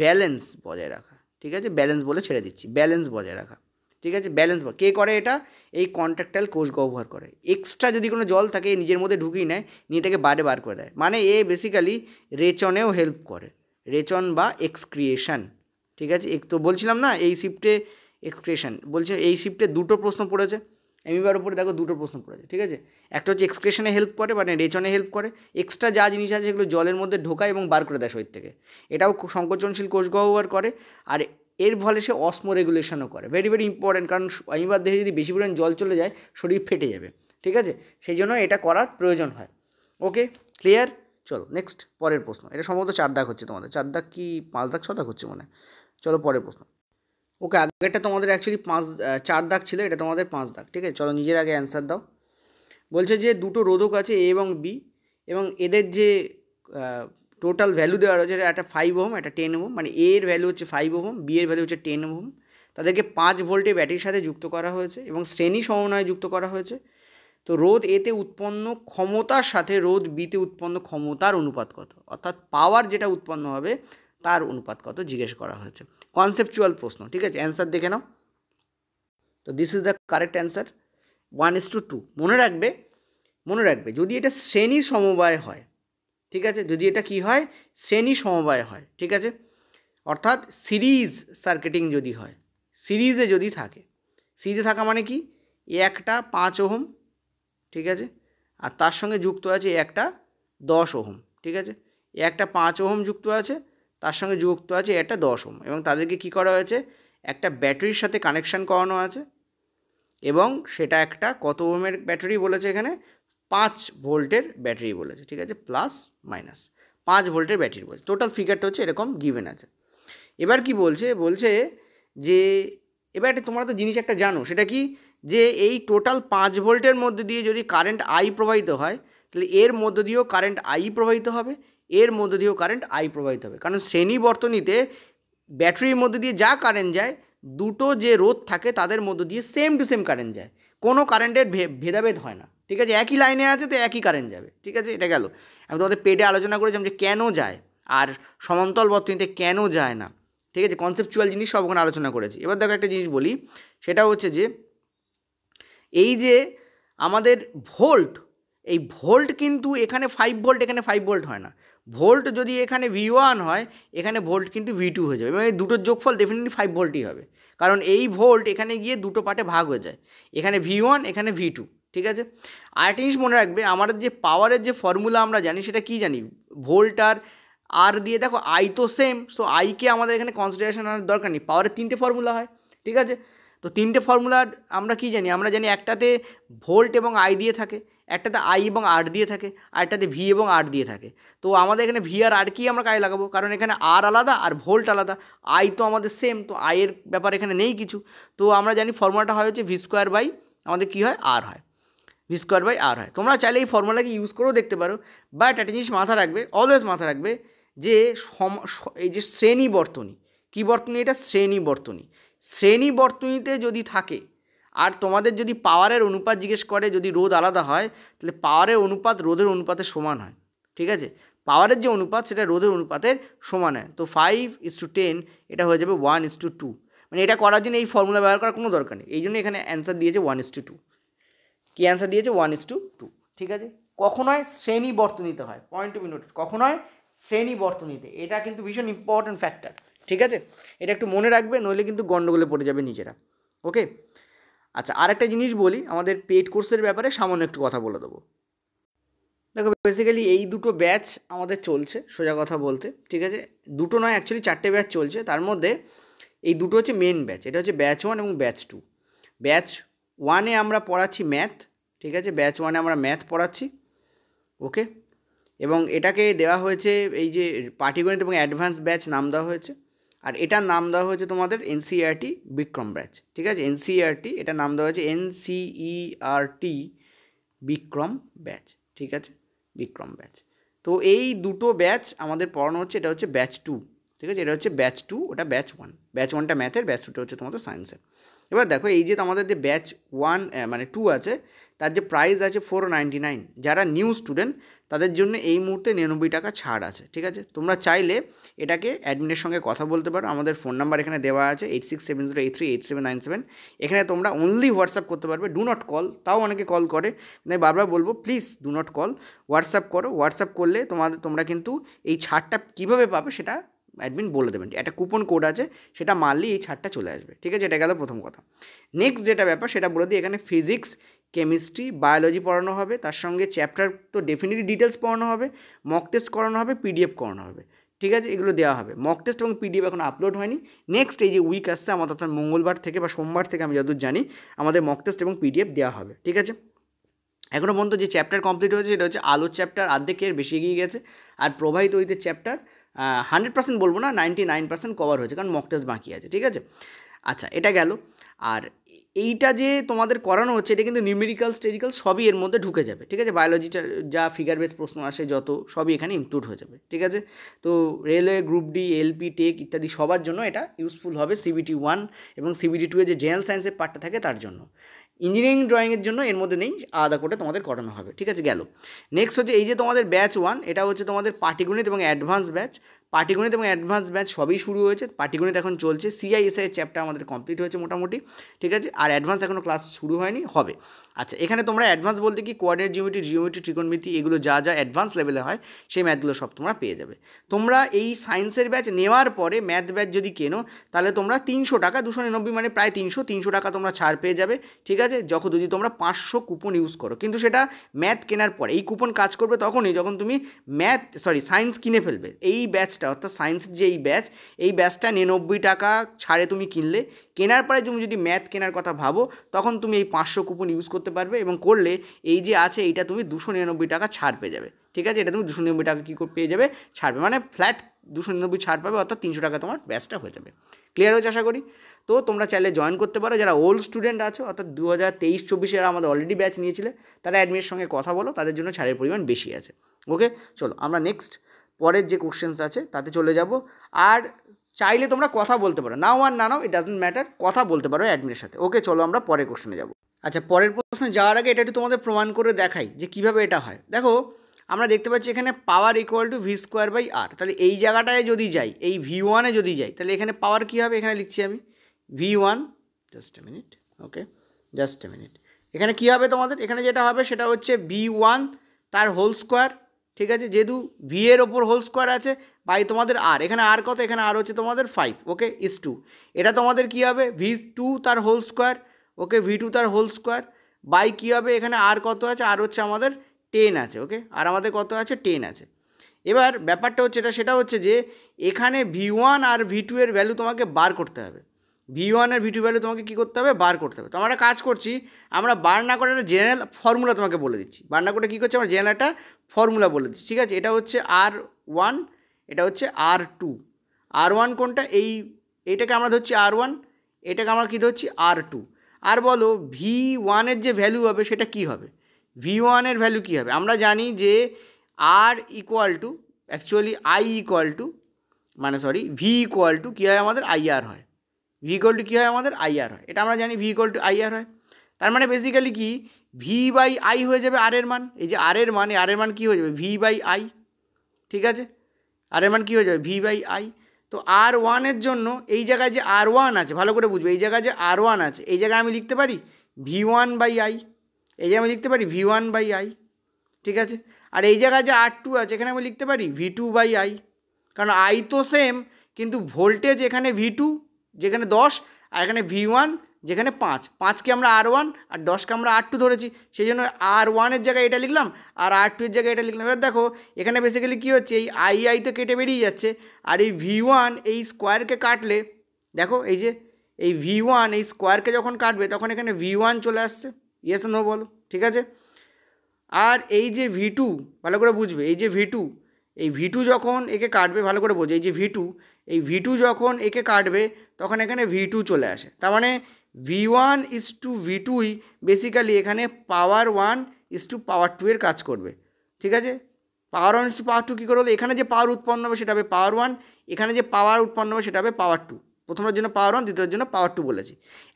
ব্যালেন্স বজায় রাখা, ঠিক আছে, ব্যালেন্স বলে ছেড়ে দিচ্ছি, ব্যালেন্স বজায় রাখা, ঠিক আছে, ব্যালেন্স কে করে এটা? এই কন্ট্রাকটাইল কোষ গহ্বর করে। এক্সট্রা যদি কোনো জল থাকে নিজের মধ্যে ঢুকিয়ে নেয়, নিয়ে এটাকে বাইরে বার করে দেয়, মানে এ বেসিক্যালি রেচনেও হেল্প করে, রেচন বা এক্সক্রিয়েশন, ঠিক আছে। তো বলছিলাম না এই শিফটে এক্সক্রিয়েশন, বলছে এই শিফটে দুটো প্রশ্ন পড়েছে, অ্যামিবার উপরে দেখো দুটো প্রশ্ন পড়েছে, ঠিক আছে, একটা হচ্ছে এক্সক্রিয়েশনে হেল্প করে মানে রেচনে হেল্প করে, এক্সট্রা যা জিনিস আছে সেগুলো জলের মধ্যে ঢোকায় এবং বার করে দেয় শরীর থেকে, এটাও সংকোচনশীল কোষ গহ্বর করে। আর এর ফলে সে অসমো রেগুলেশনও করে, ভেরি ভেরি ইম্পর্ট্যান্ট, কারণ অ্যামিবার দেহে যদি বেশি পরিমাণ জল চলে যায় শরীর ফেটে যাবে, ঠিক আছে, সেই জন্য এটা করার প্রয়োজন হয়। ওকে, ক্লিয়ার। চলো নেক্সট, পরের প্রশ্ন। এটা সম্ভবত 4 দাগ হচ্ছে তোমাদের, 4 দাগ কি 5 দাগ 6 দাগ হচ্ছে মনে হয়। চলো পরের প্রশ্ন। ওকে, আগেরটা তোমাদের অ্যাকচুয়ালি 4 দাগ ছিল, এটা তোমাদের 5 দাগ, ঠিক আছে। চলো নিজের আগে অ্যান্সার দাও। বলছে যে দুটো রোধক আছে এ এবং বি, এবং এদের যে টোটাল ভ্যালু দেওয়া রয়েছে, একটা 5 ওহম, একটা 10 ওহম, মানে এ এর ভ্যালু হচ্ছে 5 ওহম, বি এর ভ্যালু হচ্ছে 10 ওহম। তাদেরকে 5 ভোল্টের ব্যাটারির সাথে যুক্ত করা হয়েছে এবং শ্রেণী সমন্বয়ে যুক্ত করা হয়েছে। তো রোধ এতে উৎপন্ন ক্ষমতার সাথে রোধ বিতে উৎপন্ন ক্ষমতার অনুপাত কত, অর্থাৎ পাওয়ার যেটা উৎপন্ন হবে তার অনুপাত কত জিজ্ঞেস করা হয়েছে। কনসেপচুয়াল প্রশ্ন, ঠিক আছে, অ্যান্সার দেখে নাও। তো this is the correct answer, 1:2। মনে রাখবে যদি এটা শ্রেণী সমবায় হয়, ঠিক আছে, যদি এটা কি হয়, শ্রেণী সমবায় হয়, ঠিক আছে, অর্থাৎ সিরিজ সার্কিটিং যদি হয়, সিরিজে যদি থাকে, সিরিজে থাকা মানে কি, একটা 5 ওহম, ঠিক আছে, আর তার সঙ্গে যুক্ত আছে একটা 10 ওহম, ঠিক আছে, একটা 5 ওহম যুক্ত আছে, তার সঙ্গে যুক্ত আছে একটা 10 ওহম, এবং তাদেরকে কি করা হয়েছে, একটা ব্যাটারির সাথে কানেকশান করানো আছে, এবং সেটা একটা কত ওহমের ব্যাটারি বলেছে এখানে, 5 ভোল্টের ব্যাটারি বলেছে, ঠিক আছে, প্লাস মাইনাস 5 ভোল্টের ব্যাটারি বলছে। টোটাল ফিগারটা হচ্ছে এরকম গিভেন আছে। এবার কি বলছে যে এবার একটা তোমরা তো জিনিস একটা জানো, সেটা কি, যে এই টোটাল 5 ভোল্টের মধ্যে দিয়ে যদি কারেন্ট আই প্রবাহিত হয় তাহলে এর মধ্য দিয়েও কারেন্ট আই প্রবাহিত হবে, এর মধ্য দিয়েও কারেন্ট আই প্রবাহিত হবে। কারণ শ্রেণী বর্তনীতে ব্যাটারির মধ্যে দিয়ে যা কারেন্ট যায়, দুটো যে রোধ থাকে তাদের মধ্য দিয়ে সেম টু সেম কারেন্ট যায়, কোনো কারেন্টের ভেদাভেদ হয় না। ঠিক আছে, একই লাইনে আছে তো একই কারেন্ট যাবে। ঠিক আছে, এটা গেল। আমি তোমাদের পেডে আলোচনা করেছিলাম যে কেন যায় আর সমান্তরাল বর্তনীতে কেন যায় না। ঠিক আছে, কনসেপচুয়াল জিনিস সব ওখানে আলোচনা করেছি। এবার দেখো একটা জিনিস বলি, সেটা হচ্ছে যে এই যে আমাদের ভোল্ট, এই ভোল্ট কিন্তু এখানে 5 ভোল্ট, এখানে 5 ভোল্ট হয় না। ভোল্ট যদি এখানে V1 হয়, এখানে ভোল্ট কিন্তু V2 হয়ে যাবে, মানে দুটোর যোগফল ডেফিনেটলি 5 ভোল্টই হবে। কারণ এই ভোল্ট এখানে গিয়ে দুটো পার্টে ভাগ হয়ে যায়, এখানে V1 এখানে V2। ঠিক আছে, আরেকটা জিনিস মনে রাখবে, আমাদের যে পাওয়ারের যে ফর্মুলা আমরা জানি সেটা কি জানি, ভোল্ট আর দিয়ে দেখো আই তো সেম, সো আইকে আমাদের এখানে কনসিডারেশন আনার দরকার নেই। পাওয়ারের 3টে ফর্মুলা হয়। ঠিক আছে, তো 3টে ফর্মুলার আমরা কি জানি, আমরা জানি একটাতে ভোল্ট এবং আই দিয়ে থাকে, একটাতে আই এবং আর দিয়ে থাকে, আর একটাতে ভি এবং আর দিয়ে থাকে। তো আমাদের এখানে ভি আর আর কি আমরা কাজে লাগাবো, কারণ এখানে আর আলাদা আর ভোল্ট আলাদা, আই তো আমাদের সেম, তো আইয়ের ব্যাপার এখানে নেই কিছু। তো আমরা জানি ফর্মুলাটা হয় হচ্ছে ভি স্কোয়ার বাই আমাদের কী হয়, আর হয়, ভি স্কোয়ার বাই আর হয়। তোমরা চাইলে এই ফর্মুলাকে ইউজ করেও দেখতে পারো, বাট একটা জিনিস মাথা রাখবে, অলওয়েজ মাথা রাখবে যে এই যে শ্রেণী বর্তনী, কী বর্তনী এটা, শ্রেণী বর্তনী। শ্রেণী বর্তনীতে যদি থাকে আর তোমাদের যদি পাওয়ারের অনুপাত জিজ্ঞেস করে, যদি রোধ আলাদা হয় তাহলে পাওয়ারের অনুপাত রোধের অনুপাতের সমান হয়। ঠিক আছে, পাওয়ারের যে অনুপাত সেটা রোধের অনুপাতের সমান হয়। তো 5:10 এটা হয়ে যাবে 1:2। মানে এটা করার জন্য এই ফর্মুলা ব্যবহার করার কোনো দরকার নেই, এই জন্য এখানে অ্যান্সার দিয়েছে 1:2। কি অ্যান্সার দিয়েছে, 1:2। ঠিক আছে, কখনো হয় শ্রেণী বর্তনীতে হয়, পয়েন্ট টু বি নোটেড, কখনো হয় শ্রেণী বর্তনীতে। এটা কিন্তু ভীষণ ইম্পর্ট্যান্ট ফ্যাক্টর। ঠিক আছে, এটা একটু মনে রাখবে, নইলে কিন্তু গন্ডগোলে পড়ে যাবে নিজেরা। ওকে, আচ্ছা, আর একটা জিনিস বলি, আমাদের পেড কোর্সের ব্যাপারে সামান্য একটু কথা বলে দেবো। দেখো, বেসিক্যালি এই দুটো ব্যাচ আমাদের চলছে, সোজা কথা বলতে। ঠিক আছে, দুটো নয়, অ্যাকচুয়ালি 4টে ব্যাচ চলছে। তার মধ্যে এই দুটো হচ্ছে মেন ব্যাচ, এটা হচ্ছে ব্যাচ 1 এবং ব্যাচ 2। ব্যাচ 1-এ আমরা পড়াচ্ছি ম্যাথ। ঠিক আছে, ব্যাচ 1-এ আমরা ম্যাথ পড়াচ্ছি। ওকে, এবং এটাকে দেওয়া হয়েছে এই যে পাটিগণিত এবং অ্যাডভান্স ব্যাচ নাম দেওয়া হয়েছে, আর এটার নাম দেওয়া হয়েছে তোমাদের এনসিইআরটি বিক্রম ব্যাচ। ঠিক আছে, এনসিইআরটি এটা নাম দেওয়া হয়েছে এনসিইআরটি বিক্রম ব্যাচ। ঠিক আছে, বিক্রম ব্যাচ। তো এই দুটো ব্যাচ আমাদের পড়ানো হচ্ছে, এটা হচ্ছে ব্যাচ 2। ঠিক আছে, এটা হচ্ছে ব্যাচ 2, ওটা ব্যাচ 1। ব্যাচ 1টা ম্যাথের, ব্যাচ 2টা হচ্ছে তোমাদের সায়েন্সের। এবার দেখো, এই যে আমাদের যে ব্যাচ 1 মানে 2 আছে, তার যে প্রাইস আছে 499। যারা নিউ স্টুডেন্ট তাদের জন্য এই মুহূর্তে 99 টাকা ছাড় আছে। ঠিক আছে, তোমরা চাইলে এটাকে অ্যাডমিনের সঙ্গে কথা বলতে পারো, আমাদের ফোন নাম্বার এখানে দেওয়া আছে 8670838797। এখানে তোমরা অনলি হোয়াটসঅ্যাপ করতে পারবে, ডু নট কল। তাও অনেকে কল করে, আমি বারবার বলবো please do not call, WhatsApp করো। হোয়াটসঅ্যাপ করলে তোমরা কিন্তু এই ছাড়টা কীভাবে পাবে সেটা অ্যাডমিন বলে দেবেন। একটা কুপন কোড আছে, সেটা মারলেই এই ছাড়টা চলে আসবে। ঠিক আছে, এটা গেল প্রথম কথা। নেক্সট যেটা ব্যাপার সেটা বলে দিই, এখানে ফিজিক্স, কেমিস্ট্রি, বায়োলজি পড়ানো হবে, তার সঙ্গে চ্যাপ্টার তো ডেফিনেটলি ডিটেলস পড়ানো হবে, মক টেস্ট করানো হবে, পিডিএফ করানো হবে। ঠিক আছে, এগুলো দেওয়া হবে। মক টেস্ট এবং পিডিএফ এখন আপলোড হয়নি, নেক্সট এই যে উইক আসছে আমাদের, অর্থাৎ মঙ্গলবার থেকে বা সোমবার থেকে আমি যতদূর জানি আমাদের মক টেস্ট এবং পিডিএফ দেওয়া হবে। ঠিক আছে, এখনও পর্যন্ত যে চ্যাপ্টার কমপ্লিট হয়েছে সেটা হচ্ছে আলোর চ্যাপ্টার, অর্ধেকের বেশি এগিয়ে গেছে। আর প্রবাহিত তড়িতের চ্যাপ্টার 100% বলবো না, 99% কভার হয়েছে, কারণ মক টেস্ট বাকি আছে। ঠিক আছে, আচ্ছা, এটা গেল। আর এইটা যে তোমাদের করানো হচ্ছে, এটা কিন্তু নিউমেরিক্যাল স্টেরিক্যাল সবই এর মধ্যে ঢুকে যাবে। ঠিক আছে, বায়োলজিটা যা ফিগার বেস প্রশ্ন আসে যত, সবই এখানে ইনক্লুড হয়ে যাবে। ঠিক আছে, তো railway, group D, LP, tech ইত্যাদি সবার জন্য এটা ইউজফুল হবে। CBT 1 এবং CBT 2 এ যে জেনারেল সায়েন্সের পার্টটা থাকে তার জন্য। ইঞ্জিনিয়ারিং ড্রয়িংয়ের জন্য এর মধ্যে নেই, আলাদা করে তোমাদের করানো হবে। ঠিক আছে, গেল। নেক্সট হচ্ছে এই যে তোমাদের ব্যাচ 1, এটা হচ্ছে তোমাদের পাটিগণিত এবং অ্যাডভান্স ব্যাচ। পাটিগণিত এবং অ্যাডভান্স ব্যাচ সবই শুরু হয়েছে, পাটিগণিত এখন চলছে, CISI চ্যাপ্টার আমাদের কমপ্লিট হয়েছে মোটামুটি। ঠিক আছে, আর অ্যাডভান্স এখনও ক্লাস শুরু হয়নি, হবে। আচ্ছা, এখানে তোমরা অ্যাডভান্স বলতে কি, কোঅর্ডিনেট জিওমেট্রি, ত্রিকোণমিতি, এগুলো যা যা অ্যাডভান্স লেভেলে হয় সেই ম্যাথগুলো সব তোমরা পেয়ে যাবে। তোমরা এই সায়েন্সের ব্যাচ নেওয়ার পরে ম্যাথ ব্যাচ যদি কেনো তাহলে তোমরা 300 টাকা, 299 মানে প্রায় 300 টাকা তোমরা ছাড় পেয়ে যাবে। ঠিক আছে, যখন যদি তোমরা 500 কুপন ইউজ করো, কিন্তু সেটা ম্যাথ কেনার পরে। এই কুপন কাজ করবে তখনই যখন তুমি সায়েন্স কিনে ফেলবে। এই ব্যাচটা, অর্থাৎ সায়েন্সের যে এই ব্যাচটা 99 টাকা ছাড়ে তুমি কিনলে, কেনার পরে তুমি যদি ম্যাথ কেনার কথা ভাবো, তখন তুমি এই 500 কুপন ইউজ করতে পারবে, এবং করলে এই যে আছে এইটা তুমি 299 টাকা ছাড় পেয়ে যাবে। ঠিক আছে, এটা তুমি 299 টাকা কী পেয়ে যাবে, ছাড়বে, মানে ফ্ল্যাট 299 ছাড় পাবে, অর্থাৎ 300 টাকা তোমার ব্যাচটা হয়ে যাবে। ক্লিয়ার হয়েছে আশা করি। তো তোমরা চাইলে জয়েন করতে পারো। যারা ওল্ড স্টুডেন্ট আছো অর্থাৎ 2023-24 আমাদের অলরেডি ব্যাচ নিয়েছিলে, তারা অ্যাডমিনের সঙ্গে কথা বলো, তাদের জন্য ছাড়ের পরিমাণ বেশি আছে। ওকে, চলো আমরা নেক্সট পরের যে কোশ্চেন্স আছে তাতে চলে যাব। আর চাইলে তোমরা কথা বলতে পারো, নাও আর না নাও ইট ডাজন্ট ম্যাটার, কথা বলতে পারো অ্যাডমিনের সাথে। ওকে, চলো আমরা পরের কোশ্চেনে যাব। আচ্ছা, পরের প্রশ্নে যাওয়ার আগে এটা একটু তোমাদের প্রমাণ করে দেখাই যে কীভাবে এটা হয়। দেখো, আমরা দেখতে পাচ্ছি এখানে power equal to V square by R. তাহলে এই জায়গাটায় যদি যাই, এই V1-এ যদি যাই, তাহলে এখানে পাওয়ার কী হবে? এখানে লিখছি আমি V1, just a minute, okay just a minute. এখানে কী হবে তোমাদের? এখানে যেটা হবে সেটা হচ্ছে V1 তার হোল স্কোয়ার, ঠিক আছে, যেহেতু ভি এর ওপর হোল স্কোয়ার আছে, বাই তোমাদের আর, এখানে আর কত? এখানে আর হচ্ছে তোমাদের 5, ওকে, ইস 2। এটা তোমাদের কী হবে? V2 তার হোল স্কোয়ার, ওকে, V2 তার হোল স্কোয়ার, বাই কী হবে? এখানে আর কত আছে? আর হচ্ছে আমাদের 10 আছে, ওকে, আর আমাদের কত আছে? 10 আছে। এবার ব্যাপারটা হচ্ছে সেটা হচ্ছে যে এখানে V1 আর V2 এর ভ্যালু তোমাকে বার করতে হবে। V1 আর V2 ভ্যালু তোমাকে কী করতে হবে? বার করতে হবে। তো আমরা একটা কাজ করছি, আমরা বার না করে একটা জেনারেল ফর্মুলা তোমাকে বলে দিচ্ছি। বার না করে কী করছি? আমরা জেনারেল একটা ফর্মুলা বলে দিচ্ছি, ঠিক আছে। এটা হচ্ছে R1, এটা হচ্ছে R2। R1 কোনটা? এইটাকে আমরা ধরছি R1, এটাকে আমরা কী ধরছি? R2। আর বলো V1-এর যে ভ্যালু হবে সেটা কী হবে? V1-এর ভ্যালু কী হবে? আমরা জানি যে R equal to, actually I equal to, মানে সরি V ইকুয়াল টু কী হয় আমাদের? IR হয়। V ইকুয়াল টু কী হয় আমাদের? IR হয়। এটা আমরা জানি V ইকুয়াল টু IR হয়। তার মানে বেসিক্যালি কি V বাই I হয়ে যাবে আর এর মান। এই যে আর এর মান, আর এর মান কী হয়ে যাবে? V বাই I, ঠিক আছে, আর এর মান কী হয়ে যাবে? V by I। তো R1-এর জন্য এই জায়গায় যে R1 আছে, ভালো করে বুঝবে, এই জায়গায় যে R1 আছে, এই জায়গায় আমি লিখতে পারি V1 বাই I, এই যে আমি লিখতে পারি V1 বাই I, ঠিক আছে। আর এই জায়গায় যে R2 আছে, এখানে আমি লিখতে পারি V2 বাই I, কারণ I তো সেম, কিন্তু ভোল্টেজ এখানে V2 যেখানে 10, আর এখানে V1 যেখানে 5, 5কে আমরা R1 আর 10কে আমরা R2 ধরেছি, সেই জন্য R1-এর জায়গায় এটা লিখলাম আর R2-এর জায়গায় এটা লিখলাম। এবার দেখো এখানে বেসিক্যালি কী হচ্ছে, এই I তো কেটে বেরিয়ে যাচ্ছে, আর এই V1 এই স্কোয়ারকে কাটলে, দেখো এই যে এই V1 এই স্কোয়ারকে যখন কাটবে তখন এখানে V1 চলে আসছে, ইয়েস নো বলো, ঠিক আছে। আর এই যে V2, ভালো করে বুঝবে, এই যে V2, এই V2 যখন একে কাটবে, ভালো করে বোঝো, এই যে V2, এই V2 যখন একে কাটবে তখন এখানে V2 চলে আসে। তার মানে V1 ইস টু V2ই বেসিক্যালি এখানে পাওয়ার 1 ইস টু পাওয়ার 2 এর কাজ করবে, ঠিক আছে। পাওয়ার 1 ইস টু পাওয়ার 2 কী করে হলো? এখানে যে পাওয়ার উৎপন্ন হবে সেটা হবে পাওয়ার 1, এখানে যে পাওয়ার উৎপন্ন হবে সেটা হবে পাওয়ার 2। প্রথমের জন্য পাওয়ার 1, দ্বিতীয়ের জন্য পাওয়ার 2 বলেছি।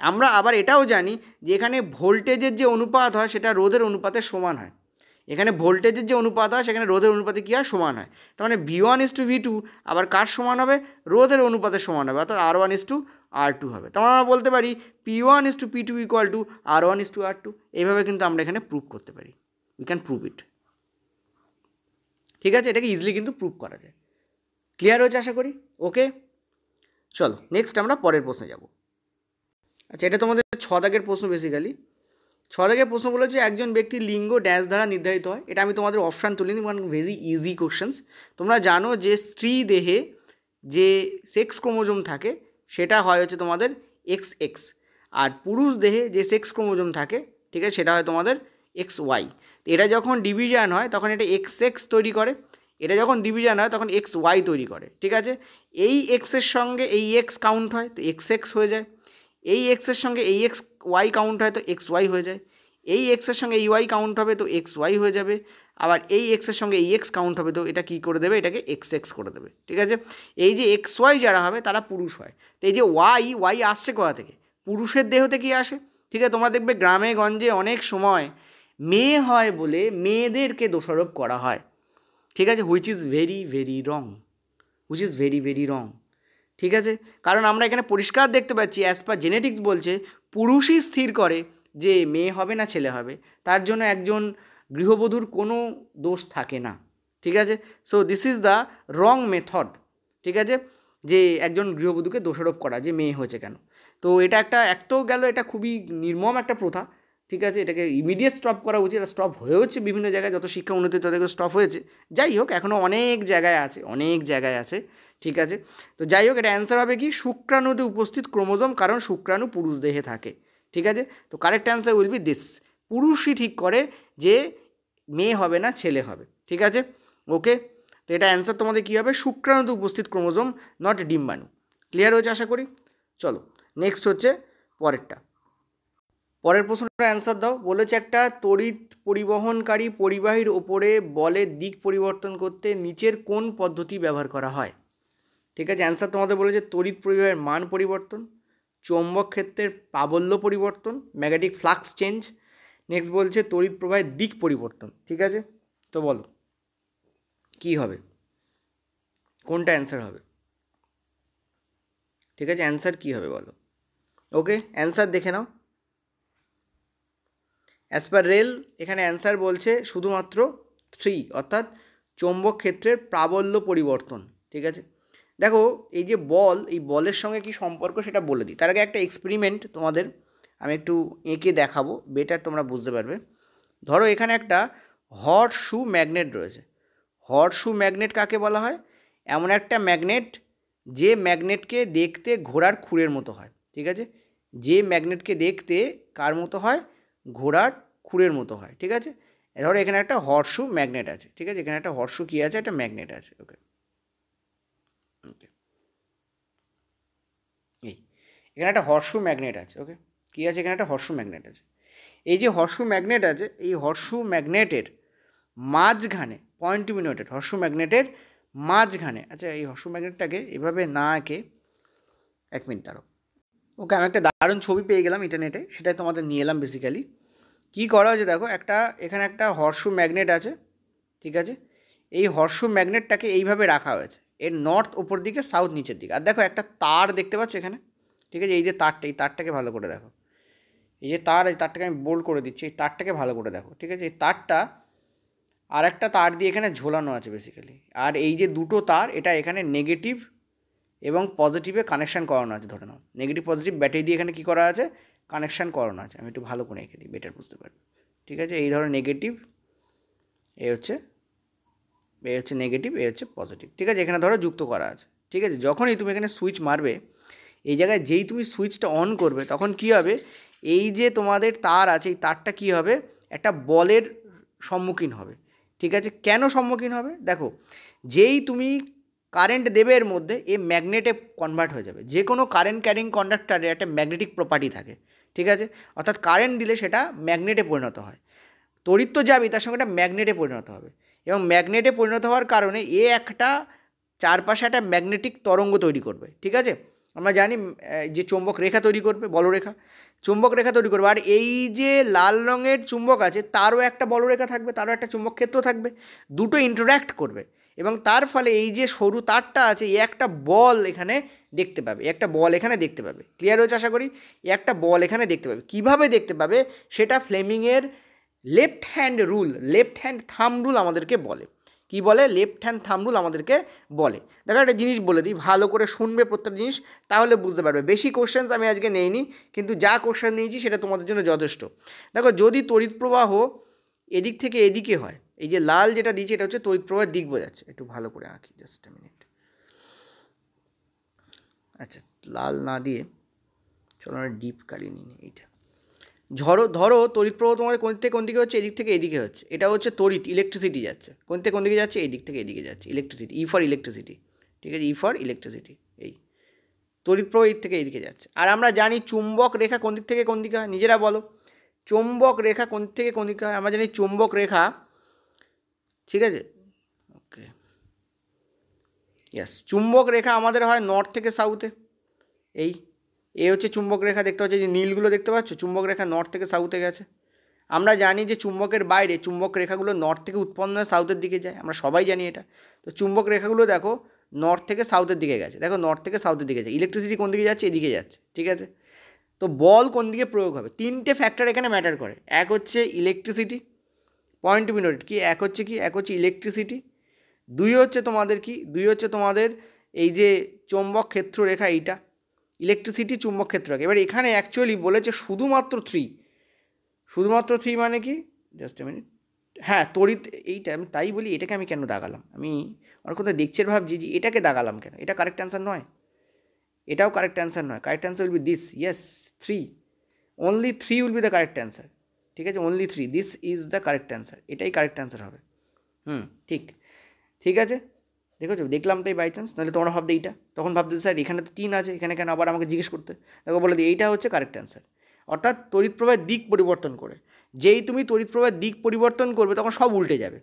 আমরা আবার এটাও জানি যে এখানে ভোল্টেজের যে অনুপাত হয় সেটা রোধের অনুপাতের সমান হয়। এখানে ভোল্টেজের যে অনুপাত হয় সেখানে রোধের অনুপাতে কী হয়? সমান হয়। তার মানে V1 ইস টু V2 আবার কার সমান হবে? রোধের অনুপাতের সমান হবে, অর্থাৎ R1 ইস টু R2 হবে। তার মানে আমরা বলতে পারি P1 is to P2 equal to R1 is to R2। এইভাবে কিন্তু আমরা এখানে প্রুভ করতে পারি, উই ক্যান প্রুভ ইট, ঠিক আছে। এটাকে ইজিলি কিন্তু প্রুভ করা যায়। ক্লিয়ার হয়েছে আশা করি? ওকে, চলো নেক্সট আমরা পরের প্রশ্নে যাব। আচ্ছা, এটা তোমাদের 6 দাগের প্রশ্ন। বেসিক্যালি 6 দাগের প্রশ্ন বলেছে একজন ব্যক্তির লিঙ্গ ড্যাশ দ্বারা নির্ধারিত হয়। এটা আমি তোমাদের অপশান তুলিনি, মানে ভেরি ইজি কোশ্চেন্স। তোমরা জানো যে স্ত্রী দেহে যে সেক্স ক্রোমোজোম থাকে সেটা হয় হচ্ছে তোমাদের XX, আর পুরুষ দেহে যে সেক্স ক্রোমোজোম থাকে, ঠিক আছে, সেটা হয় তোমাদের XY। এটা যখন ডিভিশন হয় তখন এটা XX তৈরি করে, এটা যখন ডিভিশন হয় তখন XY তৈরি করে, ঠিক আছে। এই এক্সের সঙ্গে এই X কাউন্ট হয় তো XX হয়ে যায়, এই এক্সের সঙ্গে এই XY কাউন্ট হয় তো XY হয়ে যায়, এই এক্সের সঙ্গে এই Y কাউন্ট হবে তো XY হয়ে যাবে, আবার এই এক্সের সঙ্গে এই X কাউন্ট হবে তো এটা কী করে দেবে? এটাকে XX করে দেবে, ঠিক আছে। এই যে XY যারা হবে তারা পুরুষ হয়। তো এই যে Y আসছে কোথা থেকে? পুরুষের দেহ থেকেই আসে, ঠিক আছে। তোমরা দেখবে গ্রামে গঞ্জে অনেক সময় মেয়ে হয় বলে মেয়েদেরকে দোষারোপ করা হয়, ঠিক আছে, which is very very wrong, which is very very wrong, ঠিক আছে। কারণ আমরা এখানে পরিষ্কার দেখতে পাচ্ছি অ্যাজ পার জেনেটিক্স বলছে পুরুষই স্থির করে যে মেয়ে হবে না ছেলে হবে, তার জন্য একজন গৃহবধূর কোনো দোষ থাকে না, ঠিক আছে। So this is the wrong method, ঠিক আছে, যে একজন গৃহবধূকে দোষারোপ করা যে মেয়ে হয়েছে কেন। তো এটা একটা তো গেল, এটা খুবই নির্মম একটা প্রথা, ঠিক আছে। এটাকে ইমিডিয়েট স্টপ করা উচিত। স্টপ হয়েওছে বিভিন্ন জায়গায়, যত শিক্ষা উন্নতি তত স্টপ হয়েছে। যাই হোক, এখনও অনেক জায়গায় আছে, অনেক জায়গায় আছে, ঠিক আছে। তো যাই হোক, এটা অ্যান্সার হবে কি? শুক্রাণুতে উপস্থিত ক্রোমোজোম, কারণ শুক্রাণু পুরুষ দেহে থাকে, ঠিক আছে। তো correct answer will be this. পুরুষই ঠিক করে যে মেয়ে হবে না ছেলে হবে, ঠিক আছে। ওকে, তো এটা অ্যান্সার তোমাদের কী হবে? শুক্রাণুতে উপস্থিত ক্রোমোজোম, নট ডিম্বাণু। ক্লিয়ার হয়েছে আশা করি? চলো নেক্সট হচ্ছে পরেরটা, পরের প্রশ্নটা অ্যান্সার দাও। বলেছে একটা তড়িৎ পরিবহনকারী পরিবাহীর ওপরে বলের দিক পরিবর্তন করতে নিচের কোন পদ্ধতি ব্যবহার করা হয়? ঠিক আছে, অ্যান্সার তোমাদের বলেছে তড়িৎ পরিবাহের মান পরিবর্তন, চৌম্বক ক্ষেত্রের প্রাবল্য পরিবর্তন, ম্যাগনেটিক ফ্লাক্স চেঞ্জ। নেক্সট বলছে তড়িৎ প্রবাহের দিক পরিবর্তন। ঠিক আছে, তো বলো কি হবে, কোনটা অ্যান্সার হবে? ঠিক আছে, অ্যান্সার কী হবে বলো? ওকে, অ্যান্সার দেখে নাও। অ্যাজ পার রেল এখানে অ্যান্সার বলছে শুধুমাত্র 3, অর্থাৎ চৌম্বক ক্ষেত্রের প্রাবল্য পরিবর্তন। ঠিক আছে, দেখো এই যে বল, এই বলের সঙ্গে কি সম্পর্ক সেটা বলে দিই। তার আগে একটা এক্সপেরিমেন্ট তোমাদের আমি একটু এঁকে দেখাবো, বেটার তোমরা বুঝতে পারবে। ধরো এখানে একটা হট শু ম্যাগনেট রয়েছে। হট শু ম্যাগনেট কাকে বলা হয়? এমন একটা ম্যাগনেট যে ম্যাগনেটকে দেখতে ঘোড়ার খুরের মতো হয়। ঠিক আছে, যে ম্যাগনেটকে দেখতে কার মতো হয়? ঘোড়ার খুরের মতো হয়। ঠিক আছে, ধরো এখানে একটা হর্সু ম্যাগনেট আছে। ঠিক আছে, এখানে একটা হর্সু কী আছে? একটা ম্যাগনেট আছে। ওকে, ওকে, এই এখানে একটা হর্সু ম্যাগনেট আছে। ওকে, কী আছে? এখানে একটা হর্সু ম্যাগনেট আছে। এই যে হর্সু ম্যাগনেট আছে, এই হর্সু ম্যাগনেটের মাঝখানে, পয়েন্ট টু বি নোটেড, হর্সু ম্যাগনেটের মাঝখানে, আচ্ছা এই হর্সু ম্যাগনেটটাকে এভাবে না এঁকে, 1 মিনিট দাঁড়াও। ওকে, আমি একটা দারুণ ছবি পেয়ে গেলাম ইন্টারনেটে, সেটাই তোমাদের নিয়ে এলাম। বেসিক্যালি কী করা হয়েছে দেখো, এখানে একটা হর্সু ম্যাগনেট আছে। ঠিক আছে, এই হর্সু ম্যাগনেটটাকে এইভাবে রাখা হয়েছে, এর নর্থ ওপর দিকে, সাউথ নিচের দিকে। আর দেখো একটা তার দেখতে পাচ্ছ এখানে। ঠিক আছে, এই যে তারটা, এই তারটাকে ভালো করে দেখো, এই যে তার, এই তারটাকে আমি বোল্ড করে দিচ্ছি, এই তারটাকে ভালো করে দেখো। ঠিক আছে, এই তারটা আর একটা তার দিয়ে এখানে ঝোলানো আছে বেসিক্যালি। আর এই যে দুটো তার, এটা এখানে নেগেটিভ এবং পজিটিভে কানেকশান করানো আছে। ধরে নাও নেগেটিভ পজিটিভ ব্যাটারি দিয়ে এখানে কী করা আছে? কানেকশান করানো আছে। আমি একটু ভালো করে এঁকে দিই, বেটার বুঝতে পারবে। ঠিক আছে, এই ধরো নেগেটিভ, এ হচ্ছে নেগেটিভ, এ হচ্ছে পজিটিভ। ঠিক আছে, এখানে ধরো যুক্ত করা আছে। ঠিক আছে, যখনই তুমি এখানে সুইচ মারবে, এই জায়গায় যেই তুমি সুইচটা অন করবে, তখন কী হবে? এই যে তোমাদের তার আছে, এই তারটা কী হবে? একটা বলের সম্মুখীন হবে। ঠিক আছে, কেন সম্মুখীন হবে? দেখো, যেই তুমি কারেন্ট দেবে এর মধ্যে, এ ম্যাগনেটে কনভার্ট হয়ে যাবে। যে কোনো কারেন্ট ক্যারিং কন্ডাক্টারে একটা ম্যাগনেটিক প্রপার্টি থাকে। ঠিক আছে, অর্থাৎ কারেন্ট দিলে সেটা ম্যাগনেটে পরিণত হয়। তড়িৎ তো যাবেই, তার সঙ্গে একটা ম্যাগনেটে পরিণত হবে, এবং ম্যাগনেটে পরিণত হওয়ার কারণে এ একটা চারপাশে একটা ম্যাগনেটিক তরঙ্গ তৈরি করবে। ঠিক আছে, আমরা জানি যে চুম্বক রেখা তৈরি করবে, বলরেখা, চুম্বক রেখা তৈরি করবে। আর এই যে লাল রঙের চুম্বক আছে, তারও একটা বলরেখা থাকবে, তারও একটা চুম্বক ক্ষেত্র থাকবে, দুটো ইন্টারঅ্যাক্ট করবে, এবং তার ফলে এই যে সরু তারটা আছে, এই একটা বল এখানে দেখতে পাবে, একটা বল এখানে দেখতে পাবে। ক্লিয়ার হয়েছে আশা করি? একটা বল এখানে দেখতে পাবে। কিভাবে দেখতে পাবে? সেটা ফ্লেমিংয়ের left hand rule, left hand thumb rule আমাদেরকে বলে। কি বলে? লেফট হ্যান্ড থাম রুল আমাদেরকে বলে। দেখো একটা জিনিস বলে দিই, ভালো করে শুনবে প্রত্যেকটা জিনিস, তাহলে বুঝতে পারবে। বেশি কোশ্চেন্স আমি আজকে নেইনি, কিন্তু যা কোশ্চেন নিয়েছি সেটা তোমাদের জন্য যথেষ্ট। দেখো, যদি তড়িৎ প্রবাহ এদিক থেকে এদিকে হয়, এই যে লাল যেটা দিয়েছে, এটা হচ্ছে তড়িৎ প্রবাহের দিক বোঝাচ্ছে। একটু ভালো করে আঁকি, জাস্ট মিনিট। আচ্ছা, লাল না দিয়ে চলো আমরা ডিপ কালি নিই এইটা। ধরো তড়িৎ প্রবাহ তোমাদের কোন থেকে কোন দিকে হচ্ছে? এদিক থেকে এদিকে হচ্ছে। এটা হচ্ছে তড়িৎ, ইলেকট্রিসিটি যাচ্ছে। কোন থেকে কোন দিকে যাচ্ছে? এদিক থেকে এদিকে যাচ্ছে, ইলেকট্রিসিটি। E for electricity. ঠিক আছে, ই ফর ইলেকট্রিসিটি। এই তড়িৎ প্রবাহ এদিক থেকে এদিকে যাচ্ছে। আর আমরা জানি চুম্বক রেখা কোন দিক থেকে কোন দিকে হয়, নিজেরা বলো। চুম্বক রেখা কোন দিক থেকে কোন দিকে হয়? আমরা জানি চুম্বক রেখা, ঠিক আছে, ওকে, ইয়াস, চুম্বক রেখা আমাদের হয় নর্থ থেকে সাউথে। এই এ হচ্ছে চুম্বক রেখা, দেখতে পাচ্ছ যে নীলগুলো দেখতে পাচ্ছ, চুম্বক রেখা নর্থ থেকে সাউথে গেছে। আমরা জানি যে চুম্বকের বাইরে চুম্বক রেখাগুলো নর্থ থেকে উৎপন্ন হয়ে সাউথের দিকে যায়, আমরা সবাই জানি এটা। তো চুম্বক রেখাগুলো দেখো নর্থ থেকে সাউথের দিকে গেছে, দেখো নর্থ থেকে সাউথের দিকে যায়। ইলেকট্রিসিটি কোন দিকে যাচ্ছে? এদিকে যাচ্ছে। ঠিক আছে, তো বল কোন দিকে প্রয়োগ হবে? 3টে ফ্যাক্টর এখানে ম্যাটার করে। এক হচ্ছে electricity, point to be noted, কি এক হচ্ছে ইলেকট্রিসিটি। দুই হচ্ছে তোমাদের এই যে চৌম্বক ক্ষেত্র রেখা, এইটা ইলেকট্রিসিটি, চুম্বক ক্ষেত্র রেখা। এবার এখানে অ্যাকচুয়ালি বলেছে শুধুমাত্র 3 মানে কি? Just a minute. হ্যাঁ, তড়িৎ, এইটা আমি তাই বলি, এটাকে আমি কেন দাগালাম? আমি আমার কথা দেখছি আর ভাবছি যে এটাকে দাগালাম কেন? এটা কারেক্ট অ্যান্সার নয়, এটাও কারেক্ট অ্যান্সার নয়। Correct answer will be this, yes 3, only 3 will be the correct answer. ঠিক আছে, only 3, this is the correct answer, এটাই কারেক্ট অ্যান্সার হবে। ঠিক আছে, দেখেছো, দেখলাম তাই বাই চান্স, নাহলে তোমরা ভাবতে এইটা, তখন ভাবতে স্যার এখানে তো 3 আছে, এখানে কেন আবার আমাকে জিজ্ঞেস করতে। দেখো বলে দিই এইটা হচ্ছে কারেক্ট অ্যান্সার। অর্থাৎ তড়িৎ প্রবাহের দিক পরিবর্তন করে, যেই তুমি তড়িৎ প্রবাহের দিক পরিবর্তন করবে তখন সব উল্টে যাবে।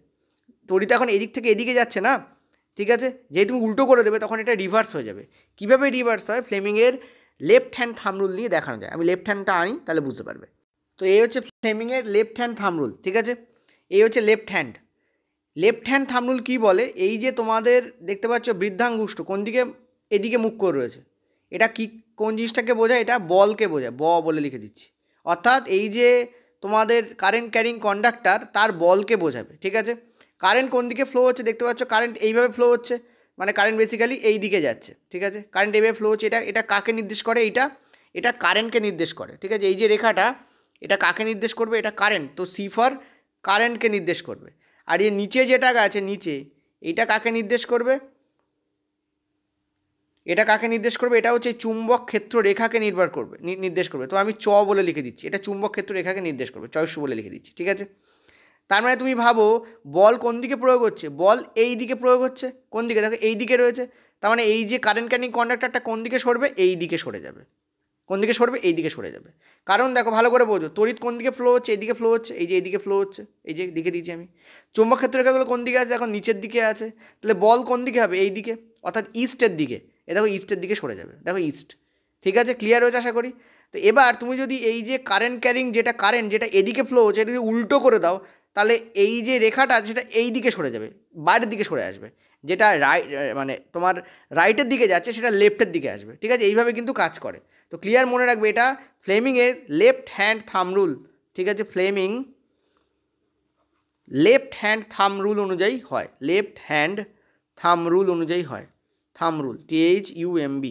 তড়িৎ এখন এদিক থেকে এদিকে যাচ্ছে না, ঠিক আছে, যেই তুমি উল্টো করে দেবে তখন এটা রিভার্স হয়ে যাবে। কীভাবে রিভার্স হয়, ফ্লেমিংয়ের লেফট হ্যান্ড থাম্ব রুল নিয়ে দেখানো যায়। আমি লেফট হ্যান্ডটা আনি তাহলে বুঝতে পারবে। তো এই হচ্ছে ফ্লেমিংয়ের লেফট হ্যান্ড থাম্ব রুল, ঠিক আছে, এই হচ্ছে left hand. Left hand thumb rule কী বলে, এই যে তোমাদের দেখতে পাচ্ছ বৃদ্ধাঙ্গুষ্ঠ কোন দিকে, এদিকে মুখ করে রয়েছে, এটা কি কোন জিনিসটাকে বোঝায়, এটা বলকে বোঝায়, বলে লিখে দিচ্ছি। অর্থাৎ এই যে তোমাদের কারেন্ট ক্যারিং কন্ডাক্টার তার বলকে বোঝাবে, ঠিক আছে। কারেন্ট কোন দিকে ফ্লো হচ্ছে দেখতে পাচ্ছ, কারেন্ট এইভাবে ফ্লো হচ্ছে, মানে কারেন্ট বেসিক্যালি এই দিকে যাচ্ছে, ঠিক আছে, কারেন্ট এইভাবে ফ্লো হচ্ছে। এটা কাকে নির্দেশ করে, এটা কারেন্টকে নির্দেশ করে, ঠিক আছে। এই যে রেখাটা এটা কাকে নির্দেশ করবে, এটা কারেন্ট, তো সি ফর কারেন্টকে নির্দেশ করবে। আর এই নিচে যেটা আছে নিচে, এইটা কাকে নির্দেশ করবে, এটা কাকে নির্দেশ করবে, এটা হচ্ছে চুম্বক ক্ষেত্র রেখাকে নির্দেশ করবে। তো আমি বলে লিখে দিচ্ছি, এটা চুম্বক ক্ষেত্র রেখাকে নির্দেশ করবে, চয়সু বলে লিখে দিচ্ছি, ঠিক আছে। তার মানে তুমি ভাবো বল কোন দিকে প্রয়োগ হচ্ছে, বল এই দিকে প্রয়োগ হচ্ছে, কোন দিকে, দেখো এই দিকে রয়েছে, তার মানে এই যে কারেন্ট ক্যারিং কন্ডাক্টরটা কোন দিকে সরবে, এই দিকে সরে যাবে। কোন দিকে সরবে, এই দিকে সরে যাবে। কারণ দেখো ভালো করে বোঝো, তড়িৎ কোন দিকে ফ্লো হচ্ছে, এইদিকে ফ্লো হচ্ছে, এই যে এইদিকে ফ্লো হচ্ছে, এই যে দিকে দিয়েছি আমি। চুম্বক ক্ষেত্র রেখাগুলো কোন দিকে আছে, এখন নিচের দিকে আছে, তাহলে বল কোন দিকে হবে, এই দিকে, অর্থাৎ ইস্টের দিকে। এ দেখো ইস্টের দিকে সরে যাবে, দেখো ইস্ট, ঠিক আছে, ক্লিয়ার হয়েছে আশা করি। তো এবার তুমি যদি এই যে কারেন্ট ক্যারিং যেটা এদিকে ফ্লো হচ্ছে, এটা যদি উল্টো করে দাও, তাহলে এই যে রেখাটা আছে সেটা এই দিকে সরে যাবে, বাইরের দিকে সরে আসবে। যেটা মানে তোমার রাইটের দিকে যাচ্ছে সেটা লেফটের দিকে আসবে, ঠিক আছে, এইভাবে কিন্তু কাজ করে। তো ক্লিয়ার মনে রাখবে, এটা ফ্লেমিংয়ের লেফট হ্যান্ড থাম্ব রুল, ঠিক আছে, Fleming left hand thumb rule অনুযায়ী হয়, লেফট হ্যান্ড থাম্ব রুল অনুযায়ী হয়, থাম্ব রুল THUMB,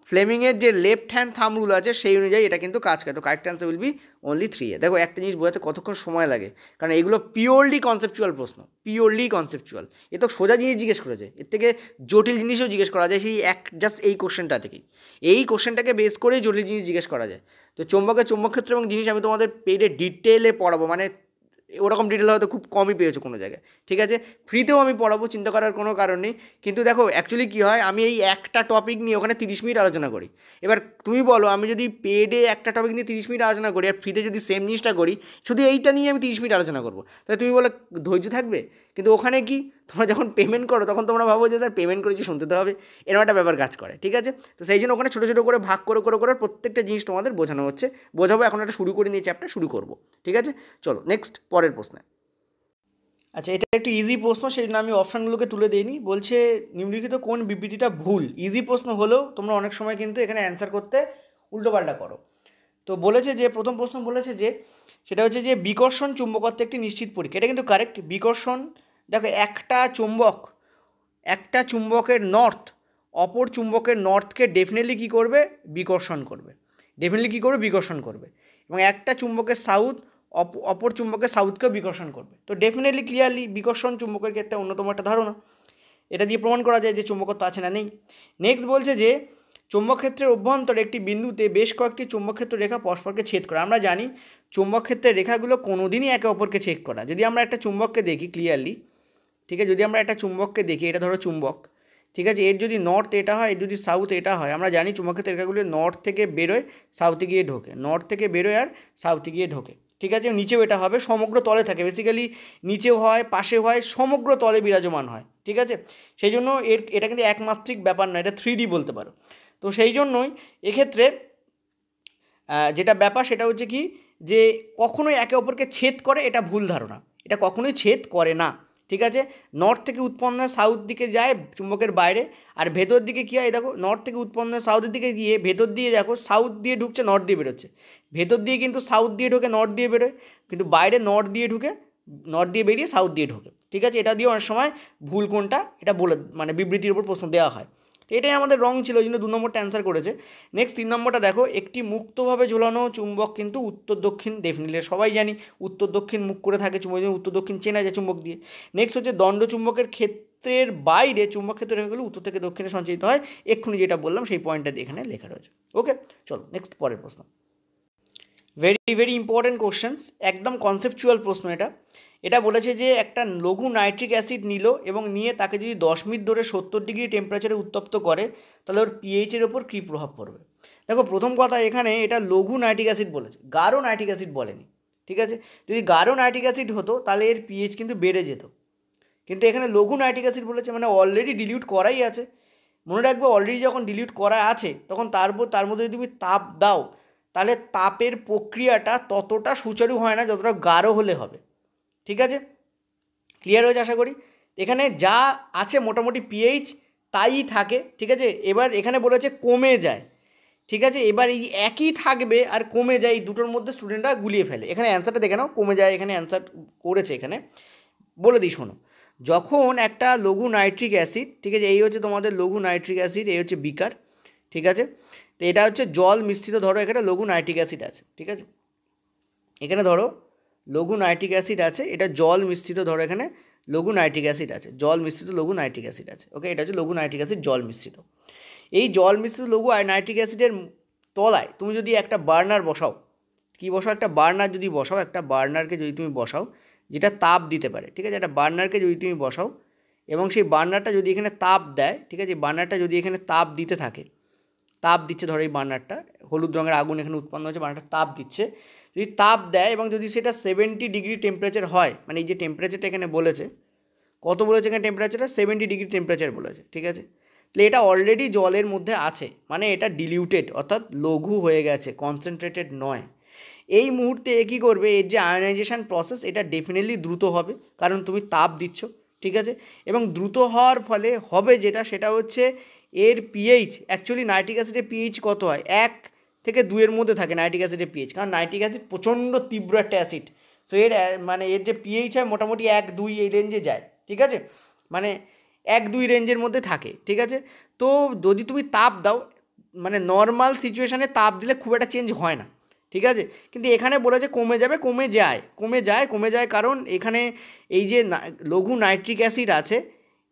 ফ্লেমিংয়ের যে লেফট হ্যান্ড থাম্ব রুল আছে সেই অনুযায়ী এটা কিন্তু কাজ করে। তো correct answer will B only 3A। দেখো একটা জিনিস বোঝাতে কতক্ষণ সময় লাগে, কারণ এগুলো পিওরলি কনসেপচুয়াল প্রশ্ন, পিওরলি কনসেপচুয়াল। এ তো সোজা জিনিস জিজ্ঞেস করেছে, এর থেকে জটিল জিনিসও জিজ্ঞেস করা যায় সেই জাস্ট এই কোশ্চেনটা থেকেই, এই কোশ্চেনটাকে বেস করেই জটিল জিনিস জিজ্ঞেস করা যায়। তো চুম্বক ক্ষেত্র এবং জিনিস আমি তোমাদের পেডে ডিটেলে পড়াবো, মানে ওরকম ডিটেল হয়তো খুব কমই পেয়েছো কোনো জায়গায়, ঠিক আছে, ফ্রিতেও আমি পড়াবো, চিন্তা করার কোনো কারণ নেই। কিন্তু দেখো অ্যাকচুয়ালি কী হয়, আমি এই একটা টপিক নিয়ে ওখানে 30 মিনিট আলোচনা করি। এবার তুমি বলো আমি যদি পেডে একটা টপিক নিয়ে 30 মিনিট আলোচনা করি আর ফ্রিতে যদি সেম জিনিসটা করি, শুধু এইটা নিয়ে আমি 30 মিনিট আলোচনা করবো, তাহলে তুমি বলো ধৈর্য থাকবে? কিন্তু ওখানে কি তোমরা যখন পেমেন্ট করো তখন তোমরা ভাবো যে স্যার পেমেন্ট করেছি শুনতে তো হবে, এরকম একটা ব্যাপার কাজ করে, ঠিক আছে। তো সেই জন্য ওখানে ছোটো ছোটো করে ভাগ করে প্রত্যেকটা জিনিস তোমাদের বোঝানো হচ্ছে, বোঝাবো। এখন একটা শুরু করে নিয়ে চ্যাপ্টার শুরু করবো, ঠিক আছে। চলো নেক্সট পরের প্রশ্নে। আচ্ছা, এটা একটু ইজি প্রশ্ন, সেই জন্য আমি অপশানগুলোকে তুলে দিইনি। বলছে নিম্নলিখিত কোন বিবৃতিটা ভুল। ইজি প্রশ্ন হলেও তোমরা অনেক সময় কিন্তু এখানে অ্যান্সার করতে উল্টোপাল্টা করো। তো বলেছে যে প্রথম প্রশ্ন বলেছে যে সেটা হচ্ছে যে বিকর্ষণ চুম্বকত্ব একটি নিশ্চিত পরীক্ষা। এটা কিন্তু কারেক্ট। বিকর্ষণ, দেখো একটা চুম্বকের নর্থ অপর চুম্বকের নর্থকে ডেফিনেটলি কী করবে, বিকর্ষণ করবে, বিকর্ষণ করবে। এবং একটা চুম্বকের সাউথ অপর চুম্বকের সাউথকেও বিকর্ষণ করবে। তো ডেফিনেটলি ক্লিয়ারলি বিকর্ষণ চুম্বকের ক্ষেত্রে অন্যতম একটা ধারণা, এটা দিয়ে প্রমাণ করা যায় যে চুম্বকত্ব আছে না নেই। নেক্সট বলছে যে চুম্বকক্ষেত্রের অভ্যন্তরে একটি বিন্দুতে বেশ কয়েকটি চুম্বকক্ষেত্র রেখা পরস্পরকে ছেদ করে। আমরা জানি চুম্বকক্ষেত্রের রেখাগুলো কোনো দিনই একে অপরকে ছেদ করা। যদি আমরা একটা চুম্বককে দেখি ক্লিয়ারলি, ঠিক আছে, যদি আমরা একটা চুম্বককে দেখি, এটা ধরো চুম্বক, ঠিক আছে, এর যদি নর্থ এটা হয়, এর যদি সাউথ এটা হয়, আমরা জানি চুম্বকক্ষেত্রের রেখাগুলো নর্থ থেকে বেরোয় সাউথে গিয়ে ঢোকে, নর্থ থেকে বেরোয় আর সাউথে গিয়ে ঢোকে, ঠিক আছে। নিচেও এটা হবে, সমগ্র তলে থাকে, বেসিক্যালি নিচেও হয়, পাশে হয়, সমগ্র তলে বিরাজমান হয়, ঠিক আছে। সেই জন্য এটা কিন্তু একমাত্রিক ব্যাপার নয়, এটা 3D বলতে পারো। তো সেই জন্যই এক্ষেত্রে যেটা ব্যাপার সেটা হচ্ছে কি, যে কখনোই একে অপরকে ছেদ করে এটা ভুল ধারণা, এটা কখনোই ছেদ করে না, ঠিক আছে। নর্থ থেকে উৎপন্ন সাউথ দিকে যায় চুম্বকের বাইরে, আর ভেতর দিকে কী হয়, দেখো নর্থ থেকে উৎপন্ন সাউথের দিকে গিয়ে ভেতর দিয়ে দেখো সাউথ দিয়ে ঢুকছে, নর্থ দিয়ে বেরোচ্ছে, ভেতর দিয়ে কিন্তু সাউথ দিয়ে ঢোকে, নর্থ দিয়ে বেরোয়, কিন্তু বাইরে নর্থ দিয়ে ঢুকে, নর্থ দিয়ে বেরিয়ে সাউথ দিয়ে ঢোকে, ঠিক আছে। এটা দিয়ে অনেক সময় ভুল কোনটা এটা বলে, মানে বিবৃতির উপর প্রশ্ন দেওয়া হয়। এটাই আমাদের রং ছিল, ওই জন্য 2 নম্বরটা অ্যান্সার করেছে। নেক্সট 3 নম্বরটা দেখো, একটি মুক্তভাবে ঝোলানো চুম্বক কিন্তু উত্তর দক্ষিণ, ডেফিনেটলি সবাই জানি উত্তর দক্ষিণ মুখ করে থাকে চুম্বক, উত্তর দক্ষিণ চেনা যায় চুম্বক দিয়ে। নেক্সট হচ্ছে দণ্ড চুম্বকের ক্ষেত্রের বাইরে চুম্বক ক্ষেত্র রেখাগুলো উত্তর থেকে দক্ষিণে সঞ্চালিত হয়, এক্ষুনি যেটা বললাম সেই পয়েন্টটা এখানে লেখা রয়েছে। ওকে, চলো নেক্সট পরের প্রশ্ন। ভেরি ভেরি ইম্পর্টেন্ট কোশ্চেন্স, একদম কনসেপচুয়াল প্রশ্ন এটা। এটা বলেছে যে একটা লঘু নাইট্রিক অ্যাসিড নিল এবং নিয়ে তাকে যদি 10 মিনিট ধরে 70 ডিগ্রি টেম্পারেচারে উত্তপ্ত করে তাহলে ওর পিএইচের ওপর কী প্রভাব পড়বে। দেখো প্রথম কথা, এখানে এটা লঘু নাইট্রিক অ্যাসিড বলেছে, গাঢ় নাইট্রিক অ্যাসিড বলেনি। ঠিক আছে, যদি গাঢ় নাইট্রিক অ্যাসিড হতো তাহলে এর পিএইচ কিন্তু বেড়ে যেত, কিন্তু এখানে লঘু নাইট্রিক অ্যাসিড বলেছে মানে অলরেডি ডিলিউট করাই আছে। মনে রাখবে, অলরেডি যখন ডিলিউট করা আছে তখন তার মধ্যে যদি তুমি তাপ দাও তাহলে তাপের প্রক্রিয়াটা ততটা সুচারু হয় না যতটা গাঢ় হলে হবে। ঠিক আছে, ক্লিয়ার হয়েছে আশা করি। এখানে যা আছে মোটামুটি পিএইচ তাই থাকে। ঠিক আছে, এবার এখানে বলেছে কমে যায়। ঠিক আছে, এবার এই একই থাকবে আর কমে যায়, এই দুটোর মধ্যে স্টুডেন্টরা গুলিয়ে ফেলে। এখানে অ্যান্সারটা দেখে নাও, কমে যায় এখানে অ্যান্সার করেছে। এখানে বলে দিই শোনো, যখন একটা লঘু নাইট্রিক অ্যাসিড, ঠিক আছে, এই হচ্ছে তোমাদের লঘু নাইট্রিক অ্যাসিড, এই হচ্ছে বিকার। ঠিক আছে, তো এটা হচ্ছে জল মিশ্রিত, ধরো এখানে লঘু নাইট্রিক অ্যাসিড আছে। ঠিক আছে, এখানে ধরো লঘু নাইট্রিক অ্যাসিড আছে, এটা জল মিশ্রিত, ধরো এখানে লঘু নাইট্রিক অ্যাসিড আছে, জল মিশ্রিত লঘু নাইট্রিক অ্যাসিড আছে। ওকে, এটা হচ্ছে লঘু নাইট্রিক অ্যাসিড জল মিশ্রিত। এই জল মিশ্রিত লঘু নাইট্রিক অ্যাসিডের তলায় তুমি যদি একটা বার্নার বসাও, কি বসাও, একটা বার্নার যদি বসাও, একটা বার্নারকে যদি তুমি বসাও যেটা তাপ দিতে পারে। ঠিক আছে, একটা বার্নারকে যদি তুমি বসাও এবং সেই বার্নারটা যদি এখানে তাপ দেয়, ঠিক আছে, বার্নারটা যদি এখানে তাপ দিতে থাকে, তাপ দিচ্ছে, ধরো এই বার্নারটা হলুদ রঙের আগুন এখানে উৎপন্ন হচ্ছে, বার্নারটা তাপ দিচ্ছে, যদি তাপ দেয় এবং যদি সেটা 70 ডিগ্রি টেম্পারেচার হয়, মানে এই যে টেম্পারেচারটা এখানে বলেছে, কত বলেছে এখানে টেম্পারেচারটা 70 ডিগ্রি টেম্পারেচার বলেছে। ঠিক আছে, তাহলে এটা অলরেডি জলের মধ্যে আছে, মানে এটা ডিলিউটেড অর্থাৎ লঘু হয়ে গেছে, কনসেন্ট্রেটেড নয়। এই মুহূর্তে কী করবে, এর যে আয়নাইজেশন প্রসেস এটা ডেফিনেটলি দ্রুত হবে, কারণ তুমি তাপ দিচ্ছ। ঠিক আছে, এবং দ্রুত হওয়ার ফলে হবে যেটা, সেটা হচ্ছে এর পিএইচ, অ্যাকচুয়ালি নাইট্রিক অ্যাসিডের পিএইচ কত হয়, 1 থেকে 2-এর মধ্যে থাকে নাইট্রিক অ্যাসিডের পিএইচ, কারণ নাইট্রিক অ্যাসিড প্রচণ্ড তীব্র একটা অ্যাসিড। সো এর মানে এর যে পিএইচ হয় মোটামুটি 1-2 এই রেঞ্জে যায়। ঠিক আছে, মানে 1-2 রেঞ্জের মধ্যে থাকে। ঠিক আছে, তো যদি তুমি তাপ দাও, মানে নর্মাল সিচুয়েশানে তাপ দিলে খুব একটা চেঞ্জ হয় না। ঠিক আছে, কিন্তু এখানে বলেছে কমে যাবে, কমে যায় কারণ এখানে এই যে লঘু নাইট্রিক অ্যাসিড আছে,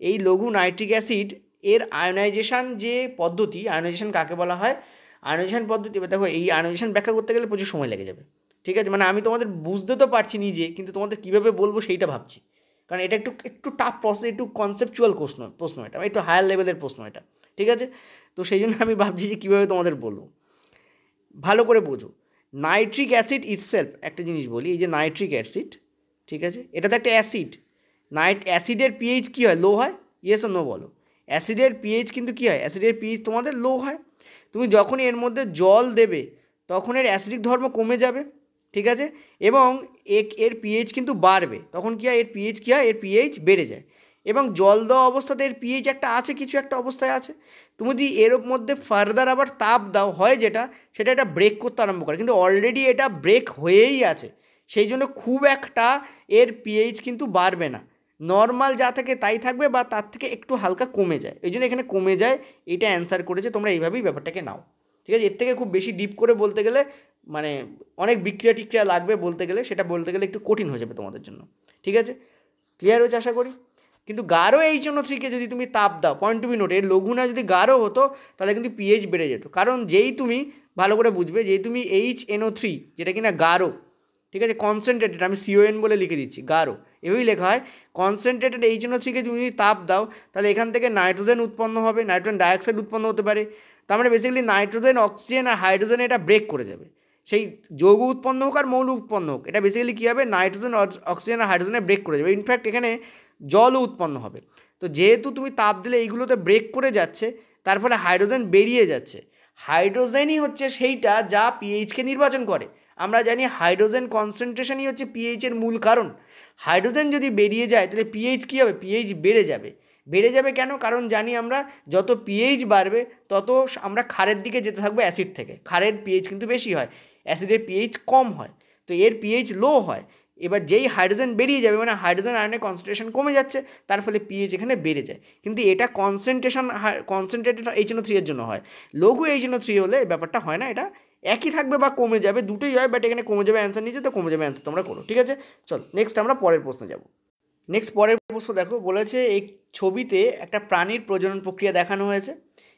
এই লঘু নাইট্রিক অ্যাসিড এর আয়নাইজেশন যে পদ্ধতি, আয়নাইজেশন কাকে বলা হয়, আয়নাইজেশন পদ্ধতি, দেখো এই আয়নাইজেশন ব্যাখ্যা করতে গেলে প্রচুর সময় লেগে যাবে। ঠিক আছে, মানে আমি তোমাদের বুঝতে তো পারছি নিজে, কিন্তু তোমাদের কীভাবে বলবো সেইটা ভাবছি, কারণ এটা একটু টাফ প্রসেস, একটু কনসেপচুয়াল প্রশ্ন এটা, একটু হায়ার লেভেলের প্রশ্ন এটা। ঠিক আছে, তো সেই জন্য আমি ভাবছি যে কীভাবে তোমাদের বলবো, ভালো করে বোঝো। নাইট্রিক অ্যাসিড ইটসেলফ, একটা জিনিস বলি, এই যে নাইট্রিক অ্যাসিড, ঠিক আছে, এটা তো একটা অ্যাসিড। অ্যাসিডের পিএইচ কী হয়, লো হয়, ইয়েস আর নো বলো। অ্যাসিডের পিএইচ কিন্তু কী হয়, অ্যাসিডের পিএইচ তোমাদের লো হয়। তুমি যখন এর মধ্যে জল দেবে তখন এর অ্যাসিডিক ধর্ম কমে যাবে। ঠিক আছে, এবং এর পিএইচ কিন্তু বাড়বে, তখন কী হয়, এর পিএইচ কী হয়, এর পিএইচ বেড়ে যায়। এবং জল দেওয়া অবস্থাতে এর পিএইচ একটা আছে, কিছু একটা অবস্থায় আছে। তুমি যদি এর মধ্যে ফার্দার আবার তাপ দাও, হয় যেটা, সেটা এটা ব্রেক করতে আরম্ভ করে, কিন্তু অলরেডি এটা ব্রেক হয়েই আছে, সেই জন্য খুব একটা এর পিএইচ কিন্তু বাড়বে না, নর্মাল যা থাকে তাই থাকবে বা তার থেকে একটু হালকা কমে যায়, এই জন্য এখানে কমে যায়, এটা অ্যান্সার করেছে। তোমরা এইভাবেই ব্যাপারটাকে নাও। ঠিক আছে, এর থেকে খুব বেশি ডিপ করে বলতে গেলে মানে অনেক বিক্রিয়া টিক্রিয়া লাগবে বলতে গেলে, সেটা বলতে গেলে একটু কঠিন হয়ে যাবে তোমাদের জন্য। ঠিক আছে, ক্লিয়ার হয়েছে আশা করি। কিন্তু গাঢ় HNO3কে যদি তুমি তাপ দাও, পয়েন্ট টু বি নোট, এর লঘুনা যদি গাঢ় হতো তাহলে কিন্তু পিএইচ বেড়ে যেত, কারণ যেই তুমি ভালো করে বুঝবে, যেই তুমি HNO3 যেটা কিনা গাঢ়, ঠিক আছে, কনসেন্ট্রেটেড, আমি CON বলে লিখে দিচ্ছি, গাঢ় এভাবেই লেখা হয়, কনসেন্ট্রেটেড HNO3কে তুমি যদি তাপ দাও তাহলে এখান থেকে নাইট্রোজেন উৎপন্ন হবে, নাইট্রোজেন ডাইঅক্সাইড উৎপন্ন হতে পারে। তার মানে বেসিক্যালি নাইট্রোজেন, অক্সিজেন আর হাইড্রোজেন এটা ব্রেক করে যাবে, সেই যৌগ উৎপন্ন হোক আর মৌল উৎপন্ন হোক, এটা বেসিক্যালি কী হবে, নাইট্রোজেন, অক্সিজেন আর হাইড্রোজেনে ব্রেক করে যাবে। ইনফ্যাক্ট এখানে জলও উৎপন্ন হবে। তো যেহেতু তুমি তাপ দিলে এইগুলোতে ব্রেক করে যাচ্ছে, তার ফলে হাইড্রোজেন বেরিয়ে যাচ্ছে। হাইড্রোজেনই হচ্ছে সেইটা যা পিএইচকে নির্বাচন করে। আমরা জানি হাইড্রোজেন কনসেন্ট্রেশনই হচ্ছে পিএইচের মূল কারণ। হাইড্রোজেন যদি বেরিয়ে যায় তাহলে পিএইচ কী হবে, পিএইচ বেড়ে যাবে। বেড়ে যাবে কেন, কারণ জানি আমরা যত পিএইচ বাড়বে তত আমরা ক্ষারের দিকে যেতে থাকবো অ্যাসিড থেকে। ক্ষারের পিএইচ কিন্তু বেশি হয়, অ্যাসিডের পিএইচ কম হয়, তো এর পিএইচ লো হয়। এবার যেই হাইড্রোজেন বেরিয়ে যাবে, মানে হাইড্রোজেন আয়নের কনসেন্ট্রেশন কমে যাচ্ছে, তার ফলে পিএইচ এখানে বেড়ে যায়। কিন্তু এটা কনসেন্ট্রেটেড HNO3 এর জন্য হয়। লঘু HNO3 হলে ব্যাপারটা হয় না, এটা একই থাকবে বা কমে যাবে, দুটোই হয়, বাট এখানে কমে যাবে অ্যান্সার নিচে, তো কমে যাবে অ্যান্সার তোমরা করো। ঠিক আছে, চল নেক্সট আমরা পরের প্রশ্নে যাব। নেক্সট পরের প্রশ্ন দেখো, বলেছে এই ছবিতে একটা প্রাণীর প্রজনন প্রক্রিয়া দেখানো হয়েছে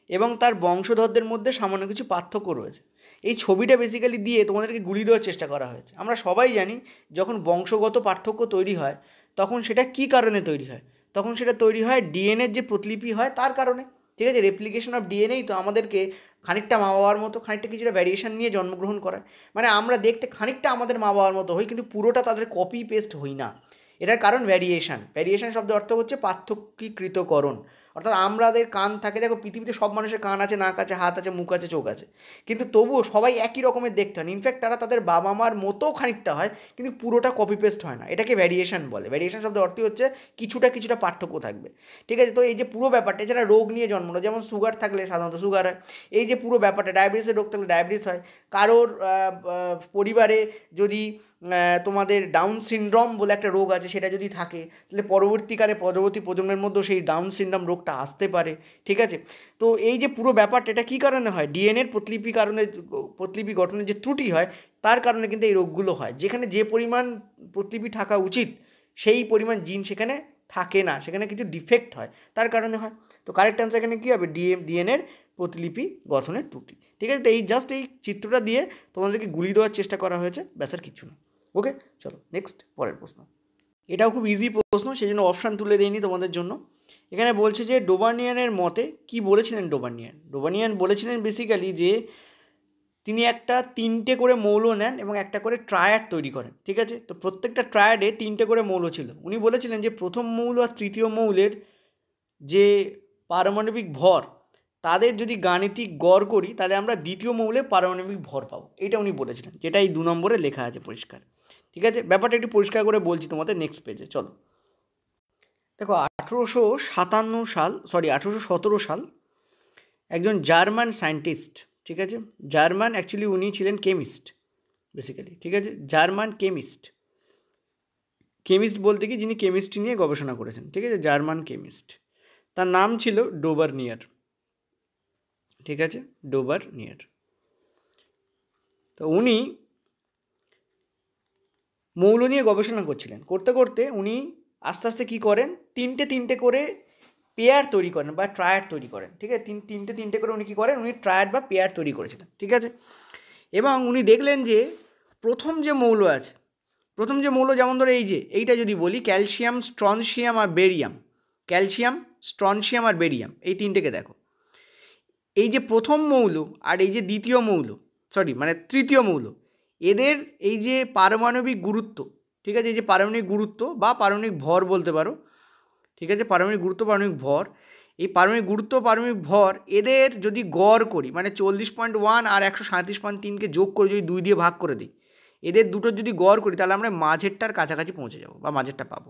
এবং তার বংশধরদের মধ্যে সামান্য কিছু পার্থক্য রয়েছে। এই ছবিটা বেসিক্যালি দিয়ে তোমাদেরকে গুলিয়ে দেওয়ার চেষ্টা করা হয়েছে। আমরা সবাই জানি যখন বংশগত পার্থক্য তৈরি হয় তখন সেটা কী কারণে তৈরি হয়, তখন সেটা তৈরি হয় ডিএনএর যে প্রতিলিপি হয় তার কারণে। ঠিক আছে, রেপ্লিকেশন অফ ডিএনএই তো আমাদেরকে খানিকটা মা বাবার মতো, খানিকটা কিছুটা ভ্যারিয়েশন নিয়ে জন্মগ্রহণ করায়। মানে আমরা দেখতে খানিকটা আমাদের মা বাবার মতো হই, কিন্তু পুরোটা তাদের কপি পেস্ট হই না। এটার কারণ ভ্যারিয়েশন। ভ্যারিয়েশন শব্দের অর্থ হচ্ছে পার্থক্যীকৃতকরণ। অর্থাৎ আমাদের কান থাকে, দেখো পৃথিবীতে সব মানুষের কান আছে, নাক আছে, হাত আছে, মুখ আছে, চোখ আছে, কিন্তু তবুও সবাই একই রকমের দেখতে হয়। ইনফ্যাক্ট তারা তাদের বাবা মার মতো খানিকটা হয়, কিন্তু পুরোটা কপি পেস্ট হয় না। এটাকে ভ্যারিয়েশন বলে। ভ্যারিয়েশন শব্দের অর্থই হচ্ছে কিছুটা কিছুটা পার্থক্য থাকবে। ঠিক আছে, তো এই যে পুরো ব্যাপারটা, এছাড়া রোগ নিয়ে জন্মানো, যেমন সুগার থাকলে সাধারণত সুগার হয়, এই যে পুরো ব্যাপারটা, ডায়াবেটিসের রোগ থাকলে ডায়াবেটিস হয়, কারোর পরিবারে যদি তোমাদের ডাউন সিনড্রোম বলে একটা রোগ আছে সেটা যদি থাকে, তাহলে পরবর্তীকালে পরবর্তী প্রজন্মের মধ্যেও সেই ডাউন সিনড্রোম রোগটা আসতে পারে। ঠিক আছে, তো এই যে পুরো ব্যাপারটা, এটা কী কারণে হয়? ডিএনএর প্রতিলিপি গঠনের যে ত্রুটি হয় তার কারণে কিন্তু এই রোগগুলো হয়। যেখানে যে পরিমাণ প্রতিলিপি থাকা উচিত সেই পরিমাণ জিন সেখানে থাকে না, সেখানে কিছু ডিফেক্ট হয়, তার কারণে হয়। তো কারেক্ট অ্যান্সার এখানে কী হবে? ডিএনএর প্রতিলিপি গঠনের ত্রুটি। ঠিক আছে, তো এই জাস্ট এই চিত্রটা দিয়ে তোমাদেরকে গুলিয়ে দেওয়ার চেষ্টা করা হয়েছে, ব্যাস আর কিছু না। ওকে, চলো নেক্সট, পরের প্রশ্ন। এটাও খুব ইজি প্রশ্ন, সেই জন্য অপশান তুলে দিইনি তোমাদের জন্য। এখানে বলছে যে ডোবার্নিয়ানের মতে কি বলেছিলেন ডোবার্নিয়ান বলেছিলেন বেসিক্যালি যে তিনি একটা 3টে করে মৌল নেন এবং একটা করে ট্রায়াড তৈরি করেন। ঠিক আছে, তো প্রত্যেকটা ট্রায়াডে 3টে করে মৌল ছিল। উনি বলেছিলেন যে প্রথম মৌল আর তৃতীয় মৌলের যে পারমাণবিক ভর, তাদের যদি গাণিতিক গড় করি তাহলে আমরা দ্বিতীয় মৌলে পারমাণবিক ভর পাবো। এটা উনি বলেছিলেন, যেটা এই 2 নম্বরে লেখা আছে পরিষ্কার। ঠিক আছে, ব্যাপারটা একটু পরিষ্কার করে বলছি তোমাদের নেক্সট পেজে। চলো দেখো, 1817 সাল একজন জার্মান সায়েন্টিস্ট, ঠিক আছে, জার্মান, অ্যাকচুয়ালি উনি ছিলেন কেমিস্ট বেসিক্যালি। ঠিক আছে, জার্মান কেমিস্ট বলতে কি, যিনি কেমিস্ট্রি নিয়ে গবেষণা করেছেন। ঠিক আছে, জার্মান কেমিস্ট, তার নাম ছিল ডোবার্নিয়ার। ঠিক আছে, ডোবার্নিয়ার। তো উনি মৌল নিয়ে গবেষণা করছিলেন, করতে করতে উনি আস্তে আস্তে কী করেন, তিনটে করে পেয়ার তৈরি করেন বা ট্রায়াড তৈরি করেন। ঠিক আছে, তিনটে করে উনি কী করেন, উনি ট্রায়াড বা পেয়ার তৈরি করেছিলেন। ঠিক আছে, এবং উনি দেখলেন যে প্রথম যে মৌল যেমন ধরো এইটা যদি বলি, ক্যালসিয়াম, স্ট্রনশিয়াম আর বেরিয়াম, এই তিনটেকে দেখো। এই যে প্রথম মৌল আর এই যে তৃতীয় মৌল, এদের এই যে পারমাণবিক গুরুত্ব, ঠিক আছে, এই যে পারমাণবিক গুরুত্ব বা পারমাণবিক ভর বলতে পারো। ঠিক আছে, পারমাণবিক গুরুত্ব, পারমাণবিক ভর, এই পারমাণবিক গুরুত্ব, পারমাণবিক ভর, এদের যদি গড় করি, মানে 40.1 আর 137.3কে যোগ করে যদি 2 দিয়ে ভাগ করে দিই, এদের দুটোর যদি গড় করি, তাহলে আমরা মাঝেরটার কাছাকাছি পৌঁছে যাব বা মাঝেরটা পাবো।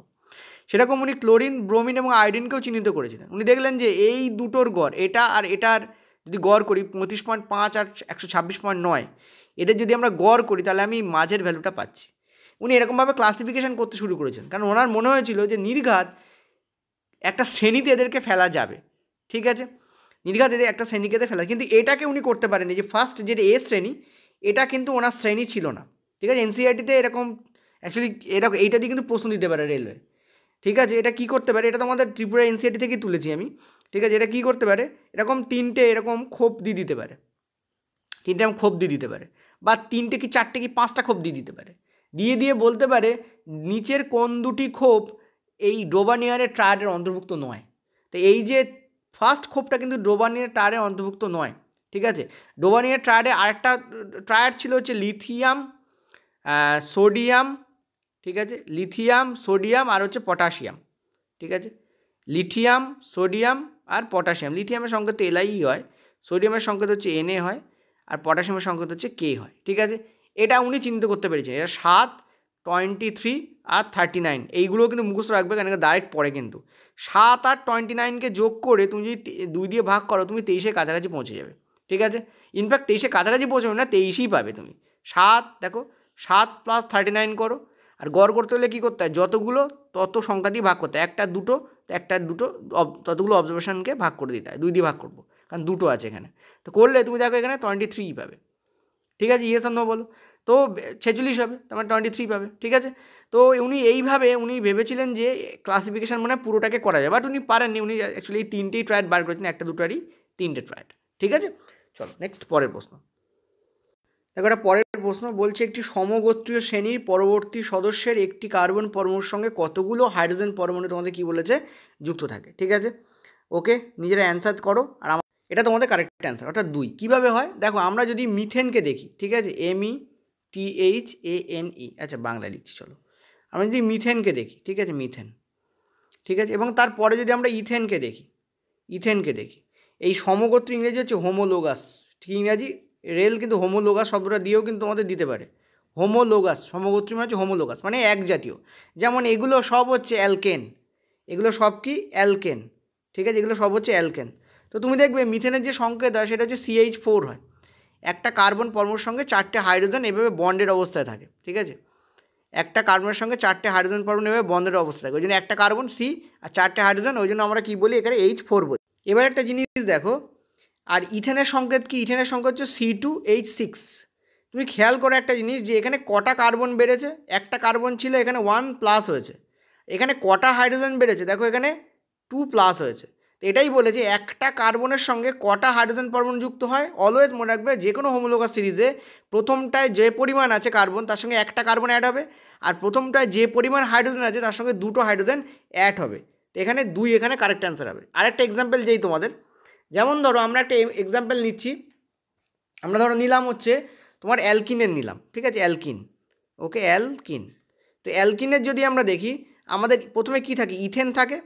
সেরকম উনি ক্লোরিন, ব্রোমিন এবং আয়োডিনকেও চিহ্নিত করেছিলেন। উনি দেখলেন যে এই দুটোর গড়, এটা আর এটার যদি গড় করি 35.5 আর 126.9, এদের যদি আমরা গড় করি তাহলে আমি মাঝের ভ্যালুটা পাচ্ছি। উনি এরকমভাবে ক্লাসিফিকেশন করতে শুরু করেছেন, কারণ ওনার মনে হয়েছিল যে নির্ঘাত একটা শ্রেণীতে এদেরকে ফেলা যাবে। ঠিক আছে, নির্ঘাত এদের একটা শ্রেণীকে ফেলা, কিন্তু এটাকে উনি করতে পারেননি। যে ফার্স্ট যেটা এ শ্রেণী, এটা কিন্তু ওনার শ্রেণী ছিল না। ঠিক আছে, এনসিইআরটিতে এরকম এইটা দিয়ে কিন্তু প্রশ্ন দিতে পারে রেলওয়ে। ঠিক আছে, এটা কী করতে পারে, এটা তো আমাদের ত্রিপুরা এনসিইআরটি থেকেই তুলেছি আমি। ঠিক আছে, এটা কী করতে পারে, এরকম 3টে এরকম খোপ দিয়ে দিতে পারে, 3টে খোপ দিয়ে দিতে পারে, বা 3টে কি 4টে কি 5টা খোপ দিয়ে দিতে পারে, দিয়ে বলতে পারে নিচের কোন দুটি খোপ এই ডোবার্নিয়ারের ট্রায়াডের অন্তর্ভুক্ত নয়। তো এই যে ফার্স্ট খোপটা কিন্তু ডোবার্নিয়ার ট্রায়াডের অন্তর্ভুক্ত নয়। ঠিক আছে, ডোবার্নিয়ার ট্রায়াডে আরেকটা ট্রায়াড ছিল হচ্ছে লিথিয়াম, সোডিয়াম, ঠিক আছে, লিথিয়াম, সোডিয়াম আর হচ্ছে পটাশিয়াম। ঠিক আছে, লিথিয়াম, সোডিয়াম আর পটাশিয়াম। লিথিয়ামের সংকেত Li হয়, সোডিয়ামের সংকেত হচ্ছে Na হয়, আর পটাশিয়ামের সংকেত হচ্ছে K হয়। ঠিক আছে, এটা উনি চিন্তা করতে পেরেছেন। এটা 7, 23 আর 39, এইগুলোও কিন্তু মুখস্থ রাখবে, কারণ ডাইরেক্ট পড়ে। কিন্তু 7 আর 29কে যোগ করে তুমি যদি 2 দিয়ে ভাগ করো, তুমি 23-এর কাছাকাছি পৌঁছে যাবে। ঠিক আছে, ইনফ্যাক্ট 23-এর কাছাকাছি পৌঁছবে না, 23ই পাবে তুমি। 7 দেখো, 7 + 39 করো, আর গড় করতে হলে কী করতে হয়, যতগুলো তত সংখ্যা দিয়ে ভাগ করতে হয়, একটা দুটো ততগুলো অবজারভেশনকে ভাগ করে দিতে হয়, 2 দিয়ে ভাগ করবো, কারণ দুটো আছে এখানে। তো করলে তুমি দেখো এখানে 23 পাবে। ঠিক আছে, ইয়েস আর নো বলো। তো 46 হবে, তোমার 23 পাবে। ঠিক আছে, তো উনি এইভাবে ভেবেছিলেন যে ক্লাসিফিকেশান মানে পুরোটাকে করা যায়, বাট উনি পারেননি। উনি অ্যাকচুয়ালি এই 3টেই ট্রায়াড বার করেছেন, একটা দুটোরই 3টে ট্রায়াড। ঠিক আছে, চলো নেক্সট, পরের প্রশ্ন। দেখো একটা পরের প্রশ্ন বলছে, একটি সমগোত্রীয় শ্রেণীর পরবর্তী সদস্যের একটি কার্বন পরমাণুর সঙ্গে কতগুলো হাইড্রোজেন পরমাণু তোমাদের কি বলেছে যুক্ত থাকে। ঠিক আছে, ওকে, নিজেরা অ্যান্সার করো। আর এটা তোমাদের কারেক্ট অ্যান্সার, অর্থাৎ 2। কীভাবে হয় দেখো, আমরা যদি মিথেনকে দেখি, ঠিক আছে, METHANE, আচ্ছা বাংলা লিখছি, চলো আমরা যদি মিথেনকে দেখি, ঠিক আছে, মিথেন, ঠিক আছে, এবং তারপরে যদি আমরা ইথেনকে দেখি, এই সমগোত্র ইংরেজি হচ্ছে হোমোলোগাস, ঠিক ইংরাজি রেল কিন্তু হোমোলোগাস শব্দটা দিয়েও কিন্তু তোমাদের দিতে পারে। হোমোলোগাস, সমগোত্রী মানে হচ্ছে হোমোলোগাস, মানে এক জাতীয়। যেমন এগুলো সব হচ্ছে অ্যালকেন, এগুলো সব কি অ্যালকেন, ঠিক আছে, এগুলো সব হচ্ছে অ্যালকেন। তো তুমি দেখবে মিথেনের যে সংকেত হয় সেটা হচ্ছে CH4 হয়। একটা কার্বন পরমাণুর সঙ্গে 4টে হাইড্রোজেন এভাবে বন্ডের অবস্থায় থাকে, ঠিক আছে, একটা কার্বনের সঙ্গে 4টে হাইড্রোজেন পরমাণু এভাবে বন্ডের অবস্থায় থাকে, ওই জন্য একটা কার্বন C আর 4টে হাইড্রোজেন, ওই জন্য আমরা কী বলি এখানে H4 বলি। এবার একটা জিনিস দেখো, আর ইথেনের সংকেত কি, ইথেনের সংকেত হচ্ছে C2H6। তুমি খেয়াল করো একটা জিনিস, যে এখানে কটা কার্বন বেড়েছে, একটা কার্বন ছিল, এখানে 1+ হয়েছে। এখানে কটা হাইড্রোজেন বেড়েছে, দেখো এখানে 2+ হয়েছে। তো এটাই বলেছে একটা কার্বনের সঙ্গে কটা হাইড্রোজেন পরমাণু যুক্ত হয়। অলওয়েজ মনে রাখবে, যে কোনো হোমোলোগাস সিরিজে প্রথমটায় যে পরিমাণ আছে কার্বন, তার সঙ্গে একটা কার্বন অ্যাড হবে, আর প্রথমটায় যে পরিমাণ হাইড্রোজেন আছে তার সঙ্গে 2টো হাইড্রোজেন অ্যাড হবে। তো এখানে 2 এখানে কারেক্ট অ্যান্সার হবে। আরেকটা এক্সাম্পল যেই তোমাদের, যেমন ধরো আমরা একটা এক্সাম্পল নিচ্ছি, আমরা ধরো নিলাম হচ্ছে তোমার অ্যালকিনের নিলাম, ঠিক আছে, অ্যালকিন, ওকে, অ্যালকিন। তো অ্যালকিনের যদি আমরা দেখি, আমাদের প্রথমে কি থাকে, ইথেন থাকে,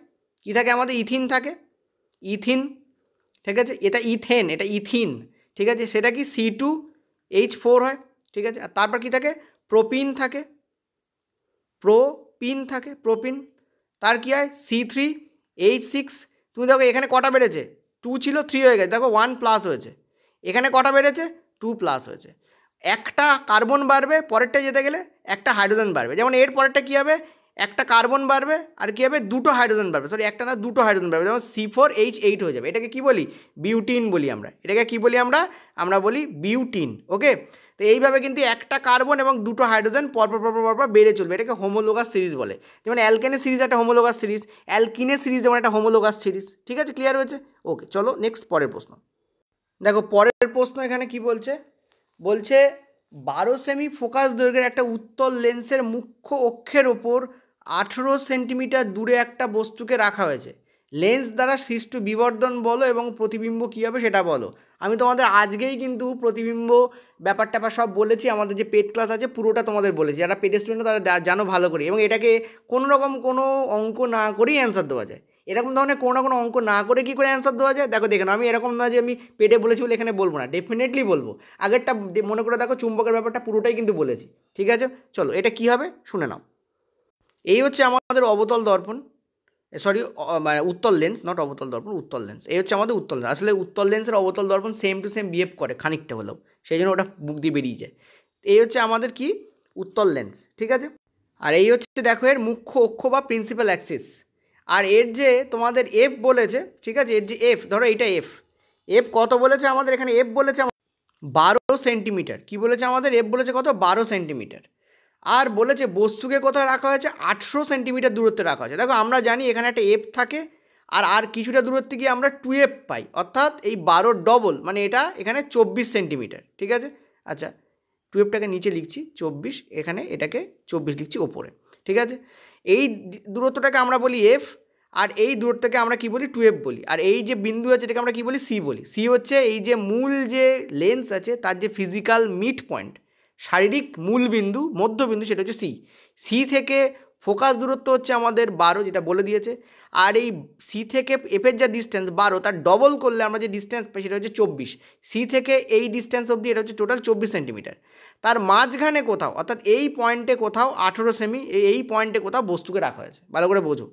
কি থাকে আমাদের, ইথিন থাকে, ইথিন, ঠিক আছে, এটা ইথেন, এটা ইথিন, ঠিক আছে, সেটা কি C2H4 হয়, ঠিক আছে। আর তারপর কি থাকে, প্রোপিন থাকে, প্রোপিন, তার কি হয় C3H6। তুমি দেখো এখানে কটা বেড়েছে, 2 ছিল 3 হয়ে গেছে, দেখো 1+ হয়েছে। এখানে কটা বেড়েছে, 2+ হয়েছে। একটা কার্বন বাড়বে, পরেরটা যেতে গেলে একটা হাইড্রোজেন বাড়বে। যেমন এর পরেরটা কী হবে, একটা কার্বন বাড়বে আর কী হবে, 2টো হাইড্রোজেন বাড়বে, সরি একটা না 2টো হাইড্রোজেন বাড়বে, যেমন C4H8 হয়ে যাবে। এটাকে কী বলি, বিউটিন বলি আমরা, এটাকে কী বলি আমরা বলি বিউটিন, ওকে। তো এইভাবে কিন্তু একটা কার্বন এবং 2টো হাইড্রোজেন পরপর বেড়ে চলবে, এটাকে হোমোলোগাস সিরিজ বলে। যেমন অ্যালকেনের সিরিজ একটা হোমোলোগাস সিরিজ, অ্যালকিনের সিরিজ যেমন একটা হোমোলোগাস সিরিজ, ঠিক আছে, ক্লিয়ার হয়েছে? ওকে, চলো নেক্সট পরের প্রশ্ন দেখো। পরের প্রশ্ন এখানে কি বলছে, 12 সেমি ফোকাস দৈর্ঘ্যের একটা উত্তল লেন্সের মুখ্য অক্ষের ওপর 18 সেন্টিমিটার দূরে একটা বস্তুকে রাখা হয়েছে। লেন্স দ্বারা সৃষ্ট বিবর্ধন বলো এবং প্রতিবিম্ব কী হবে সেটা বলো। আমি তোমাদের আজকেই কিন্তু প্রতিবিম্ব ব্যাপার সব বলেছি, আমাদের যে পেড ক্লাস আছে পুরোটা তোমাদের বলেছি, যারা পেড স্টুডেন্ট তারা জানো ভালো করে, এবং এটাকে কোনো রকম কোনো অঙ্ক না করেই অ্যান্সার দেওয়া যায়। এরকম ধরনের কোনো না কোনো অঙ্ক না করে কী করে অ্যান্সার দেওয়া যায়, দেখো দেখে নাও, আমি এরকম না যে আমি পেটে বলেছি বলে এখানে বলবো না, ডেফিনেটলি বলবো। আগেরটা মনে করে দেখো, চুম্বকের ব্যাপারটা পুরোটাই কিন্তু বলেছি, ঠিক আছে। চলো এটা কী হবে শুনে নাও। এই হচ্ছে আমাদের অবতল দর্পণ, সরি মানে উত্তল লেন্স, নট অবতল দর্পণ, উত্তল লেন্স। এই হচ্ছে আমাদের উত্তল লেন্স। আসলে উত্তল লেন্সের অবতল দর্পণ সেম টু সেম বিহেভ করে খানিকটা হলেও, সেই জন্য ওটা মুখ দিয়ে বেরিয়ে যায়। এই হচ্ছে আমাদের কি উত্তল লেন্স, ঠিক আছে। আর এই হচ্ছে দেখো এর মুখ্য অক্ষ বা প্রিন্সিপাল অ্যাক্সিস। আর এর যে তোমাদের এফ বলেছে, ঠিক আছে, এর যে এফ, ধরো এইটা এফ কত বলেছে আমাদের, এখানে এফ বলেছে 12 সেন্টিমিটার। কি বলেছে আমাদের, এফ বলেছে কত, 12 সেন্টিমিটার। আর বলেছে বস্তুকে কোথায় রাখা হয়েছে, 18 সেন্টিমিটার দূরত্বে রাখা হয়েছে। দেখো আমরা জানি এখানে একটা এফ থাকে, আর কিছুটা দূরত্বে গিয়ে আমরা 2F পাই, অর্থাৎ এই 12 ডবল, মানে এটা এখানে 24 সেন্টিমিটার, ঠিক আছে। আচ্ছা 2Fটাকে নিচে লিখছি 24, এখানে এটাকে 24 লিখছি ওপরে, ঠিক আছে। এই দূরত্বটাকে আমরা বলি এফ, আর এই দূরত্বটাকে আমরা কি বলি, 2F বলি। আর এই যে বিন্দু আছে এটাকে আমরা কি বলি, সি বলি। সি হচ্ছে এই যে মূল যে লেন্স আছে তার যে ফিজিক্যাল মিড পয়েন্ট, শারীরিক মূলবিন্দু, মধ্যবিন্দু, সেটা হচ্ছে সি থেকে ফোকাস দূরত্ব হচ্ছে আমাদের 12, যেটা বলে দিয়েছে। আর এই সি থেকে এফের যা ডিস্টেন্স 12, তার ডবল করলে আমরা যে ডিস্টেন্স পাই সেটা হচ্ছে 24। সি থেকে এই ডিস্টেন্স অবধি এটা হচ্ছে টোটাল 24 সেন্টিমিটার। তার মাঝখানে কোথাও, অর্থাৎ এই পয়েন্টে কোথাও 18 সেমি, এই পয়েন্টে কোথাও বস্তুকে রাখা হয়েছে। ভালো করে বোঝো,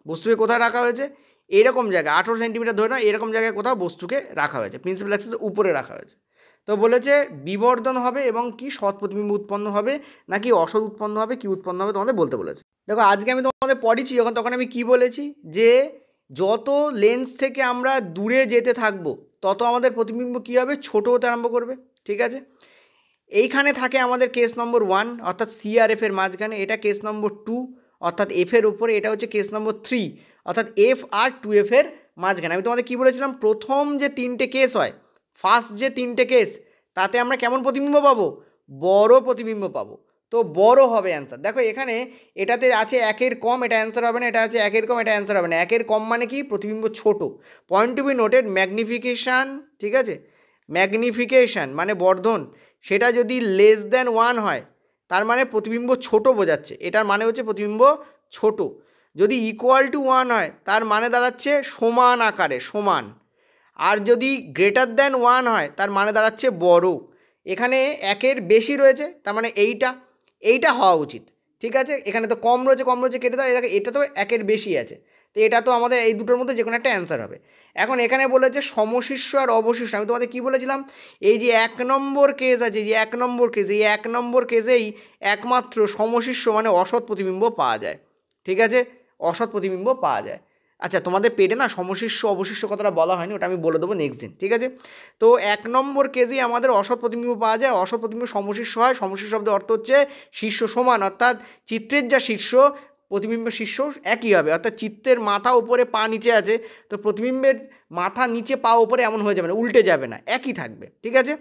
বস্তুকে কোথায় রাখা হয়েছে, এইরকম জায়গায় 18 সেন্টিমিটার ধরে না, এরকম জায়গায় কোথাও বস্তুকে রাখা হয়েছে, প্রিন্সিপাল অ্যাক্সিসের উপরে রাখা হয়েছে। তো বলেছে বিবর্ধন হবে এবং কি সৎ প্রতিবিম্ব উৎপন্ন হবে নাকি অসৎ উৎপন্ন হবে, কি উৎপন্ন হবে তোমাদের বলতে বলেছে। দেখো আজকে আমি তোমাদের পড়েছি তখন আমি কি বলেছি, যে যত লেন্স থেকে আমরা দূরে যেতে থাকবো তত আমাদের প্রতিবিম্ব কী হবে, ছোট হতে আরম্ভ করবে, ঠিক আছে। এইখানে থাকে আমাদের কেস নম্বর 1, অর্থাৎ সি আর এফের মাঝখানে, এটা কেস নম্বর 2, অর্থাৎ এফের উপরে, এটা হচ্ছে কেস নম্বর 3, অর্থাৎ এফ আর 2F এর মাঝখানে। আমি তোমাদের কী বলেছিলাম, প্রথম যে 3টে কেস হয়, ফার্স্ট যে 3টে কেস, তাতে আমরা কেমন প্রতিবিম্ব পাবো? বড় প্রতিবিম্ব পাবো। তো বড় হবে অ্যান্সার। দেখো এখানে এটাতে আছে একের কম, এটা অ্যান্সার হবে না, এটা আছে একের কম, এটা অ্যান্সার হবে না। একের কম মানে কি? প্রতিবিম্ব ছোট। Point to be noted, magnification, ঠিক আছে, ম্যাগনিফিকেশান মানে বর্ধন, সেটা যদি লেস দ্যান 1 হয় তার মানে প্রতিবিম্ব ছোট বোঝাচ্ছে, এটার মানে হচ্ছে প্রতিবিম্ব ছোট। যদি ইকুয়াল টু 1 হয় তার মানে দাঁড়াচ্ছে সমান আকারে, সমান। আর যদি গ্রেটার দ্যান 1 হয় তার মানে দাঁড়াচ্ছে বড়। এখানে একের বেশি রয়েছে, তার মানে এইটা হওয়া উচিত, ঠিক আছে। এখানে তো কম রয়েছে কেটে দাও, এটা তো একের বেশি আছে, তো এটা তো আমাদের এই দুটোর মধ্যে যে কোনো একটা অ্যান্সার হবে। এখন এখানে বলেছে সমশিষ্য আর অবশিষ্ট। আমি তোমাদের কী বলেছিলাম, এই যে 1 নম্বর কেস আছে, যে 1 নম্বর কেস, এই 1 নম্বর কেসেই একমাত্র সমশিষ্য মানে অসৎ প্রতিবিম্ব পাওয়া যায়, ঠিক আছে, অসৎ প্রতিবিম্ব পাওয়া যায়। আচ্ছা, তোমাদের পেটে না সমশিষ্য অবশিষ্ট কথাটা বলা হয়নি, ওটা আমি বলে দেবো নেক্সট দিন, ঠিক আছে। তো 1 নম্বর কেসেই আমাদের অসৎ প্রতিবিম্ব পাওয়া যায়, অসৎ প্রতিবিম্ব সমশিষ্য হয়। সমশিষ্য শব্দের অর্থ হচ্ছে শীর্ষ সমান, অর্থাৎ চিত্রের যা শীর্ষ প্রতিবিম্ব শীর্ষ একই হবে, অর্থাৎ চিত্রের মাথা উপরে পা নিচে আছে, তো প্রতিবিম্বের মাথা নিচে পা উপরে এমন হয়ে যাবে না, উল্টে যাবে না, একই থাকবে, ঠিক আছে।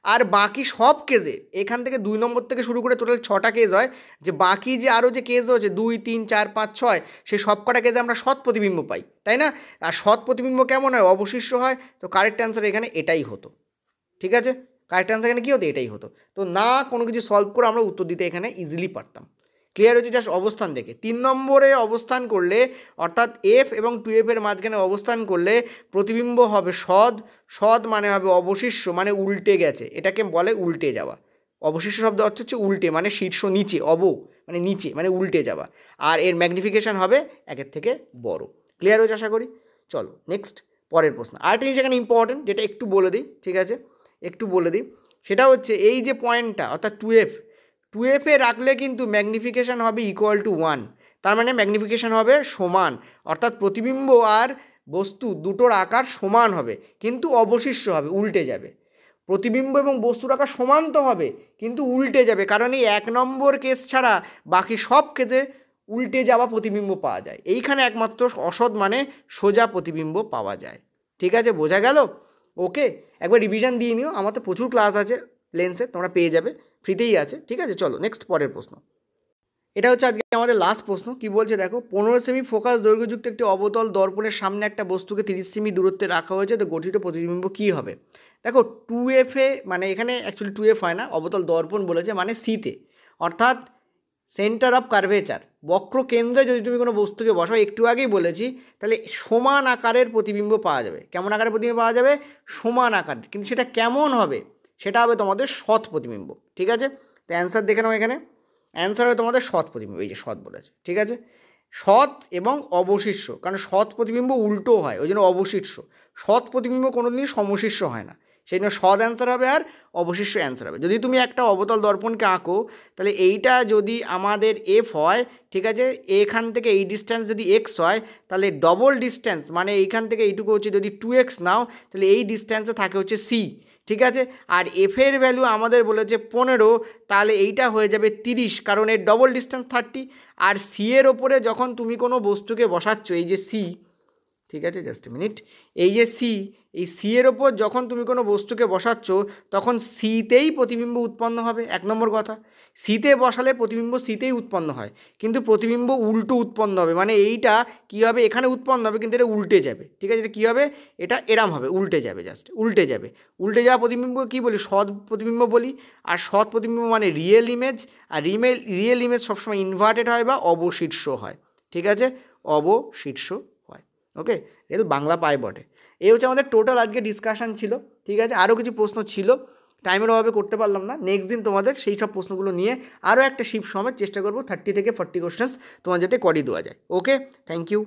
আর বাকি সব কেসে এখান থেকে 2 নম্বর থেকে শুরু করে টোটাল 6টা কেস হয়, যে বাকি যে আরও যে কেস রয়েছে 2, 3, 4, 5, 6, সেই সব কটা কেসে আমরা সৎ প্রতিবিম্ব পাই, তাই না? আর সৎ প্রতিবিম্ব কেমন হয়? অবশিষ্ট হয়। তো কারেক্ট অ্যান্সার এখানে এটাই হতো, ঠিক আছে। কারেক্ট অ্যান্সার এখানে কী হতো? এটাই হতো। তো না কোনো কিছু সলভ করে আমরা উত্তর দিতে এখানে ইজিলি পারতাম। ক্লিয়ার হচ্ছে? জাস্ট অবস্থান দেখে 3 নম্বরে অবস্থান করলে, অর্থাৎ এফ এবং 2F এর মাঝখানে অবস্থান করলে প্রতিবিম্ব হবে সদ। সদ মানে হবে অবশিষ্য, মানে উল্টে গেছে, এটাকে বলে উল্টে যাওয়া। অবশিষ্ট শব্দ অর্থ হচ্ছে উল্টে, মানে শীর্ষ নিচে, মানে নিচে মানে উল্টে যাওয়া। আর এর ম্যাগনিফিকেশান হবে একের থেকে বড়। ক্লিয়ার হয়েছে আশা করি। চলো নেক্সট, পরের প্রশ্ন। আরেকটা জিনিস এখানে ইম্পর্টেন্ট, যেটা একটু বলে দিই, ঠিক আছে, একটু বলে দিই। সেটা হচ্ছে এই যে পয়েন্টটা, অর্থাৎ 2F এ রাখলে কিন্তু ম্যাগনিফিকেশান হবে ইকুয়াল টু 1, তার মানে ম্যাগনিফিকেশান হবে সমান, অর্থাৎ প্রতিবিম্ব আর বস্তু দুটোর আকার সমান হবে, কিন্তু অবশিষ্ট হবে, উল্টে যাবে। প্রতিবিম্ব এবং বস্তুর আকার সমান তো হবে, কিন্তু উল্টে যাবে, কারণ এই 1 নম্বর কেস ছাড়া বাকি সব কেসে উল্টে যাওয়া প্রতিবিম্ব পাওয়া যায়। এইখানে একমাত্র অসৎ মানে সোজা প্রতিবিম্ব পাওয়া যায়, ঠিক আছে, বোঝা গেল? ওকে, একবার রিভিশন দিয়ে নিও, আমার তো প্রচুর ক্লাস আছে লেন্সে, তোমরা পেয়ে যাবে, ফ্রিতেই আছে, ঠিক আছে। চলো নেক্সট, পরের প্রশ্ন। এটা হচ্ছে আজকে আমাদের লাস্ট প্রশ্ন। কি বলছে দেখো, 15 সেমি ফোকাস দৈর্ঘ্যযুক্ত একটি অবতল দর্পণের সামনে একটা বস্তুকে 30 সেমি দূরত্বে রাখা হয়েছে, তো গঠিত প্রতিবিম্ব কী হবে? দেখো 2F-এ, মানে এখানে অ্যাকচুয়ালি 2F হয় না, অবতল দর্পণ বলেছে, মানে সিতে, অর্থাৎ সেন্টার অফ কার্ভেচার, বক্র কেন্দ্রে যদি তুমি কোনো বস্তুকে বসাও, একটু আগেই বলেছি, তাহলে সমান আকারের প্রতিবিম্ব পাওয়া যাবে। কেমন আকারের প্রতিবিম্ব পাওয়া যাবে? সমান আকারের। কিন্তু সেটা কেমন হবে? সেটা হবে তোমাদের সৎ প্রতিবিম্ব, ঠিক আছে। তো অ্যান্সার দেখে নাও, এখানে অ্যান্সার হবে তোমাদের সৎ প্রতিবিম্ব, এই যে সৎ বলেছে, ঠিক আছে। সৎ এবং অবশিষ্য, কারণ সৎ প্রতিবিম্ব উল্টো হয়, ওই জন্য অবশিষ্য। সৎ প্রতিবিম্ব কোনোদিনই সমশিষ্য হয় না, সেই জন্য সৎ অ্যান্সার হবে আর অবশিষ্ট অ্যান্সার হবে। যদি তুমি একটা অবতল দর্পণকে আঁকো, তাহলে এইটা যদি আমাদের এফ হয়, ঠিক আছে, এখান থেকে এই ডিস্ট্যান্স যদি এক্স হয়, তাহলে ডবল ডিস্ট্যান্স, মানে এইখান থেকে এইটুকু হচ্ছে যদি 2x নাও, তাহলে এই ডিস্ট্যান্সে থাকে হচ্ছে সি, ঠিক আছে। আর এফের ভ্যালু আমাদের বলেছে 15, তাহলে এইটা হয়ে যাবে 30, কারণ এর ডবল ডিস্ট্যান্স 30। আর সি এর ওপরে যখন তুমি কোনো বস্তুকে বসাচ্ছ, এই যে সি, ঠিক আছে, জাস্ট মিনিট, এই যে সি, এই সি এর ওপর যখন তুমি কোনো বস্তুকে বসাচ্ছ, তখন সিতেই প্রতিবিম্ব উৎপন্ন হবে। 1 নম্বর কথা, সিতে বসালে প্রতিবিম্ব সিতেই উৎপন্ন হয়, কিন্তু প্রতিবিম্ব উল্টো উৎপন্ন হবে, মানে এইটা কী হবে, এখানে উৎপন্ন হবে কিন্তু এটা উল্টে যাবে, ঠিক আছে। এটা কী হবে? এটা এরাম হবে, উল্টে যাবে, জাস্ট উল্টে যাবে। উল্টে যাওয়া প্রতিবিম্ব কী বলি? সৎ প্রতিবিম্ব বলি। আর সৎ প্রতিবিম্ব মানে রিয়েল ইমেজ, আর রিয়েল ইমেজ সবসময় ইনভার্টেড হয় বা অবশীর্ষ হয়, ঠিক আছে, অবশীর্ষ হয়। ওকে, এটা বাংলা পায় বটে। এই হচ্ছে আমাদের টোটাল আজকে ডিসকাশান ছিল, ঠিক আছে। আরও কিছু প্রশ্ন ছিল, টাইমের অভাবে করতে পারলাম না। নেক্সট দিন তোমাদের সেই সব প্রশ্নগুলো নিয়ে আরও একটা শিফট সময় চেষ্টা করবো, 30 থেকে 40 কোশ্চেন্স তোমার যাতে করিয়ে দেওয়া যায়। ওকে, থ্যাংক ইউ।